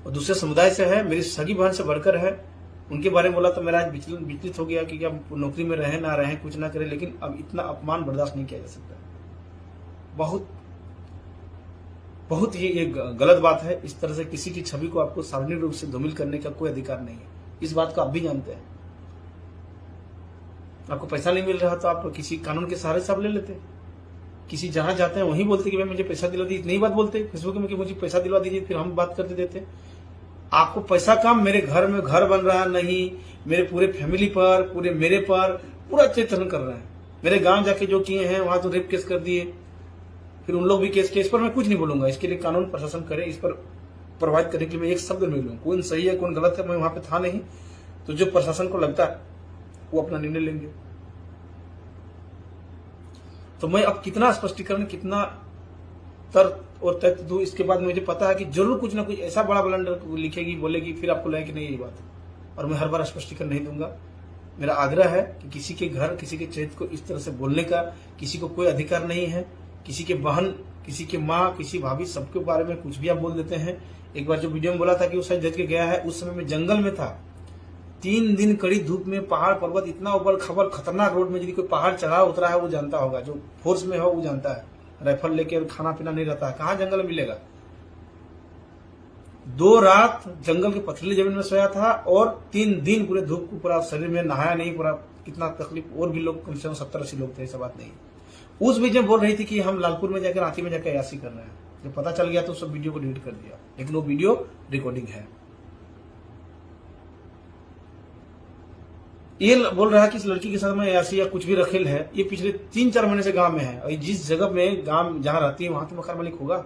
और दूसरे समुदाय से है, मेरी सगी बहन से बढ़कर है। उनके बारे में बोला तो मेरा आज विचलित हो गया कि क्या नौकरी में रहे ना रहे, कुछ ना करे, लेकिन अब इतना अपमान बर्दाश्त नहीं किया जा सकता। बहुत ही एक गलत बात है। इस तरह से किसी की छवि को आपको सार्वजनिक रूप से धूमिल करने का कोई अधिकार नहीं है। इस बात को आप भी जानते हैं। आपको पैसा नहीं मिल रहा तो आप किसी कानून के सहारे से आप ले लेते, किसी जहां जाते हैं वहीं बोलते कि भाई मुझे पैसा दिला दीजिए। नहीं बात बोलते फेसबुक में कि मुझे पैसा दिलवा दीजिए, फिर हम बात करते देते। आपको पैसा कम, मेरे घर में घर बन रहा नहीं, मेरे पूरे फैमिली पर, पूरे मेरे पर पूरा चेतन कर रहे हैं। मेरे गांव जाके जो किए हैं वहां तो रेप केस कर दिए, फिर उन लोग भी केस पर मैं कुछ नहीं बोलूंगा। इसके लिए कानून प्रशासन करे, इस पर प्रभावित करने के लिए मैं एक शब्द नहीं बोलूंगा। कौन सही है कौन गलत है मैं वहां पे था नहीं। तो जो प्रशासन को लगता है वो अपना निर्णय लेंगे। तो मैं अब कितना स्पष्टीकरण, कितना तर्क और तथ्य दूं, इसके बाद मुझे पता है कि जरूर कुछ ना कुछ ऐसा बड़ा ब्लंडर लिखेगी, बोलेगी, फिर आपको लगे कि नहीं ये बात। और मैं हर बार स्पष्टीकरण नहीं दूंगा। मेरा आग्रह है कि किसी के घर, किसी के चरित्र को इस तरह से बोलने का किसी को कोई अधिकार नहीं है। किसी के बहन, किसी के माँ, किसी भाभी, सबके बारे में कुछ भी आप बोल देते हैं। एक बार जो वीडियो में बोला था कि वो सच जज के गया है, उस समय मैं जंगल में था। 3 दिन कड़ी धूप में, पहाड़ पर्वत, इतना ऊपर खबर, खतरनाक रोड में। यदि कोई पहाड़ चढ़ा उतरा है वो जानता होगा, जो फोर्स में हो वो जानता है। राइफल लेके खाना पीना नहीं रहता है, कहाँ जंगल मिलेगा। 2 रात जंगल के पथरीली जमीन में सोया था और 3 दिन पूरे धूप को पूरा शरीर में नहाया नहीं, पूरा कितना तकलीफ। और भी लोग कम से कम 70-80 लोग थे, ऐसा बात नहीं। उस बीच में बोल रही थी कि हम लालपुर में जाकर रांची में जाकर अयासी कर रहे हैं। जब पता चल गया तो सब वीडियो को डिलीट कर दिया, लेकिन वो वीडियो रिकॉर्डिंग है। ये बोल रहा है कि इस लड़की के साथ में अयासी या कुछ भी रखेल है। ये पिछले 3-4 महीने से गांव में है और जिस जगह में गांव जहां रहती है वहां तो मकान मालिक होगा।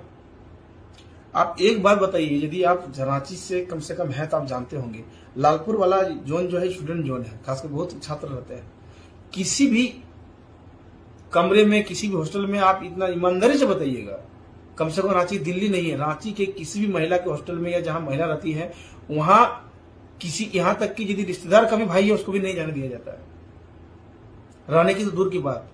आप एक बात बताइए, यदि आप रांची से कम है तो आप जानते होंगे लालपुर वाला जोन जो है स्टूडेंट जोन है, खासकर बहुत छात्र रहते हैं। किसी भी कमरे में, किसी भी हॉस्टल में आप इतना ईमानदारी से बताइएगा, कम से कम रांची दिल्ली नहीं है, रांची के किसी भी महिला के हॉस्टल में या जहां महिला रहती है वहां किसी, यहां तक कि यदि रिश्तेदार का भी भाई है उसको भी नहीं जाने दिया जाता है। रहने की तो दूर की बात,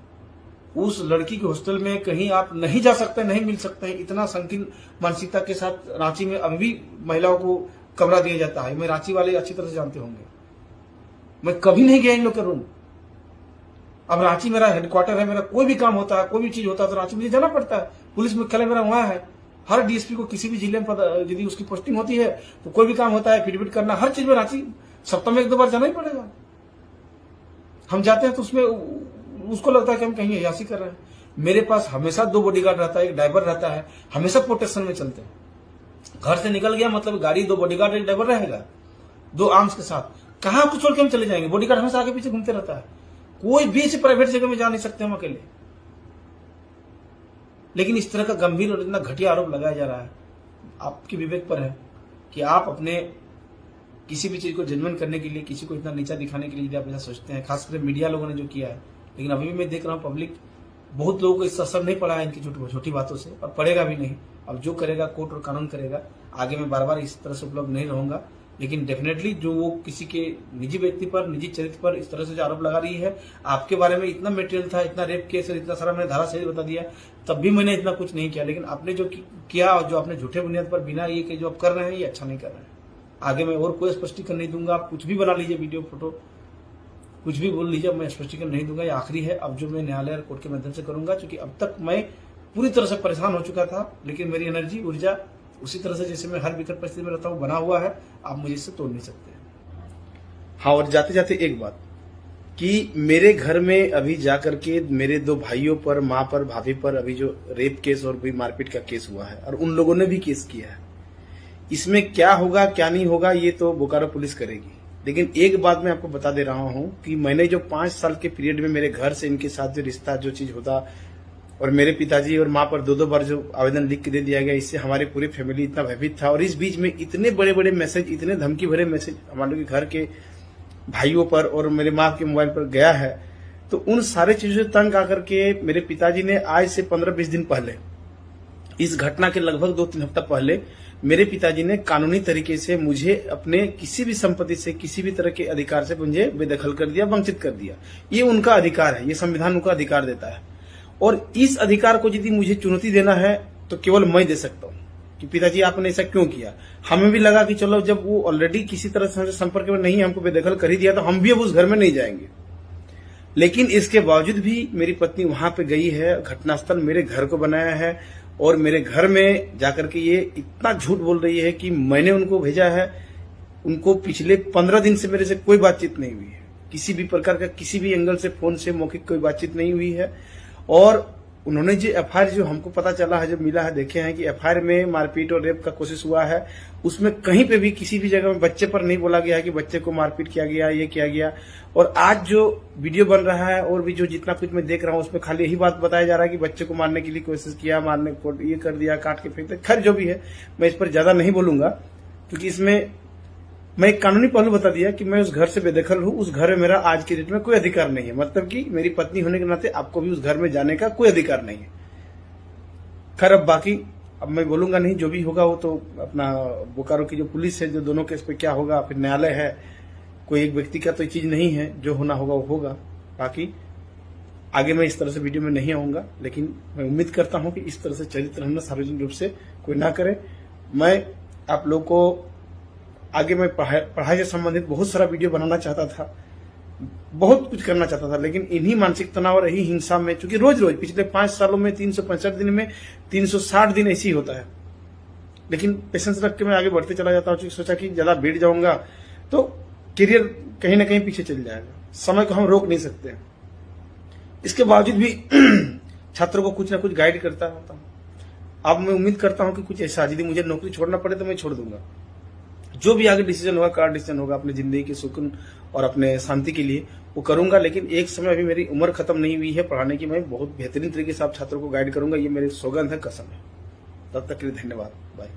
उस लड़की के हॉस्टल में कहीं आप नहीं जा सकते, नहीं मिल सकते हैं। इतना संकीर्ण मानसिकता के साथ रांची में अभी भी महिलाओं को कमरा दिया जाता है। मैं रांची वाले अच्छी तरह से जानते होंगे, मैं कभी नहीं गया इन लोग के रूम। अब रांची मेरा हेडक्वार्टर है, मेरा कोई भी काम होता है, कोई भी चीज होता है तो रांची मुझे जाना पड़ता है। पुलिस मुख्यालय मेरा वहां है। हर डीएसपी को किसी भी जिले में यदि उसकी पोस्टिंग होती है तो कोई भी काम होता है, फिटबिट करना, हर चीज में रांची सप्ताह में 1-2 बार जाना ही पड़ेगा। हम जाते हैं तो उसमें उसको लगता है कि हम कहीं अयासी कर रहे हैं। मेरे पास हमेशा 2 बॉडीगार्ड रहता है, एक ड्राइवर रहता है, हमेशा प्रोटेक्शन में चलते हैं। घर से निकल गया मतलब गाड़ी, 2 बॉडीगार्ड, एक ड्राइवर रहेगा, 2 आर्म्स के साथ। कहां कुछ छोड़ के हम चले जाएंगे? बॉडीगार्ड हमेशा आगे पीछे घूमते रहता है। कोई भी ऐसी प्राइवेट जगह में जा नहीं सकते हम अकेले। लेकिन इस तरह का गंभीर और इतना घटिया आरोप लगाया जा रहा है। आपके विवेक पर है कि आप अपने किसी भी चीज को जेन्युइन करने के लिए, किसी को इतना नीचा दिखाने के लिए यदि आप ऐसा सोचते हैं, खासकर मीडिया लोगों ने जो किया है। लेकिन अभी भी मैं देख रहा हूं पब्लिक, बहुत लोगों को इससे असर नहीं पड़ा है इनकी छोटी बातों से, और पड़ेगा भी नहीं। अब जो करेगा कोर्ट और कानून करेगा। आगे मैं बार बार इस तरह से उपलब्ध नहीं रहूंगा, लेकिन डेफिनेटली जो वो किसी के निजी व्यक्ति पर, निजी चरित्र पर इस तरह से जो आरोप लगा रही है, आपके बारे में इतना मटेरियल था, इतना रेप केस और इतना सारा मैंने धारा सही बता दिया, तब भी मैंने इतना कुछ नहीं किया। लेकिन आपने जो किया और जो आपने झूठे बुनियाद पर बिना ये के जो आप कर रहे हैं, ये अच्छा नहीं कर रहे हैं। आगे मैं और कोई स्पष्टीकरण नहीं दूंगा। आप कुछ भी बना लीजिए, वीडियो, फोटो, कुछ भी बोल लीजिए, मैं स्पष्टीकरण नहीं दूंगा। ये आखिरी है अब जो मैं न्यायालय और कोर्ट के माध्यम से करूंगा, क्योंकि अब तक मैं पूरी तरह से परेशान हो चुका था। लेकिन मेरी एनर्जी, ऊर्जा उसी तरह से जैसे मैं हर विकट परिस्थिति में रहता हूं बना हुआ है। आप मुझे इससे तोड़ नहीं सकते। हाँ, और जाते जाते एक बात कि मेरे घर में अभी जाकर के मेरे 2 भाइयों पर, माँ पर, भाभी पर अभी जो रेप केस और कोई मारपीट का केस हुआ है, और उन लोगों ने भी केस किया है। इसमें क्या होगा क्या नहीं होगा ये तो बोकारो पुलिस करेगी। लेकिन एक बात मैं आपको बता दे रहा हूं कि मैंने जो 5 साल के पीरियड में मेरे घर से इनके साथ जो रिश्ता, जो चीज होता, और मेरे पिताजी और माँ पर 2-2 बार जो आवेदन लिख के दे दिया गया, इससे हमारी पूरी फैमिली इतना भयभीत था। और इस बीच में इतने बड़े बड़े मैसेज, इतने धमकी भरे मैसेज हमारे लोग के घर के भाइयों पर और मेरे माँ के मोबाइल पर गया है। तो उन सारे चीजों से तंग आकर के मेरे पिताजी ने आज से 15-20 दिन पहले, इस घटना के लगभग 2-3 हफ्ता पहले, मेरे पिताजी ने कानूनी तरीके से मुझे अपने किसी भी संपत्ति से, किसी भी तरह के अधिकार से मुझे बेदखल कर दिया, वंचित कर दिया। ये उनका अधिकार है, ये संविधान उनका अधिकार देता है। और इस अधिकार को यदि मुझे चुनौती देना है तो केवल मैं दे सकता हूं कि पिताजी आपने ऐसा क्यों किया। हमें भी लगा कि चलो, जब वो ऑलरेडी किसी तरह से संपर्क में नहीं, हमको बेदखल कर ही दिया, तो हम भी अब उस घर में नहीं जाएंगे। लेकिन इसके बावजूद भी मेरी पत्नी वहां पे गई है, घटनास्थल मेरे घर को बनाया है, और मेरे घर में जाकर के ये इतना झूठ बोल रही है कि मैंने उनको भेजा है। उनको पिछले 15 दिन से मेरे से कोई बातचीत नहीं हुई है, किसी भी प्रकार का, किसी भी एंगल से, फोन से, मौखिक कोई बातचीत नहीं हुई है। और उन्होंने जो एफआईआर, जो हमको पता चला है, जो मिला है, देखे हैं कि एफआईआर में मारपीट और रेप का कोशिश हुआ है। उसमें कहीं पे भी किसी भी जगह में बच्चे पर नहीं बोला गया है कि बच्चे को मारपीट किया गया, ये किया गया। और आज जो वीडियो बन रहा है और भी जो जितना कुछ मैं देख रहा हूं, उसमें खाली यही बात बताया जा रहा है कि बच्चे को मारने के लिए कोशिश किया, मारने को ये कर दिया, काट के फेंक दिया। खैर जो भी है, मैं इस पर ज्यादा नहीं बोलूंगा, क्योंकि इसमें मैं एक कानूनी पहलू बता दिया कि मैं उस घर से बेदखल हूं। उस घर में मेरा आज की डेट में कोई अधिकार नहीं है। मतलब कि मेरी पत्नी होने के नाते आपको भी उस घर में जाने का कोई अधिकार नहीं है। खैर अब बाकी अब मैं बोलूंगा नहीं, जो भी होगा वो तो अपना बोकारो की जो पुलिस है, जो दोनों केस पे क्या होगा, फिर न्यायालय है। कोई एक व्यक्ति का तो चीज नहीं है, जो होना होगा वो होगा। बाकी आगे मैं इस तरह से वीडियो में नहीं आऊंगा, लेकिन मैं उम्मीद करता हूं कि इस तरह से चरित्र हनन सार्वजनिक रूप से कोई ना करे। मैं आप लोग को आगे मैं पढ़ाई से संबंधित बहुत सारा वीडियो बनाना चाहता था, बहुत कुछ करना चाहता था, लेकिन इन्हीं मानसिक तनाव और यही हिंसा में, चूंकि रोज रोज पिछले 5 सालों में 365 दिन में 360 दिन ऐसी होता है, लेकिन पेशेंस रख के मैं आगे बढ़ते चला जाता हूँ, क्योंकि सोचा कि ज्यादा बैठ जाऊंगा तो करियर कहीं ना कहीं पीछे चल जाएगा। समय को हम रोक नहीं सकते। इसके बावजूद भी छात्रों को कुछ ना कुछ गाइड करता रहता हूँ। अब मैं उम्मीद करता हूँ कि कुछ ऐसा, यदि मुझे नौकरी छोड़ना पड़े तो मैं छोड़ दूंगा। जो भी आगे डिसीजन होगा, कार डिसीजन होगा अपनी जिंदगी के सुकून और अपने शांति के लिए, वो करूंगा। लेकिन एक समय, अभी मेरी उम्र खत्म नहीं हुई है पढ़ाने की, मैं बहुत बेहतरीन तरीके से आप छात्रों को गाइड करूंगा। ये मेरी सौगंध है, कसम है। तब तक के लिए धन्यवाद, बाय।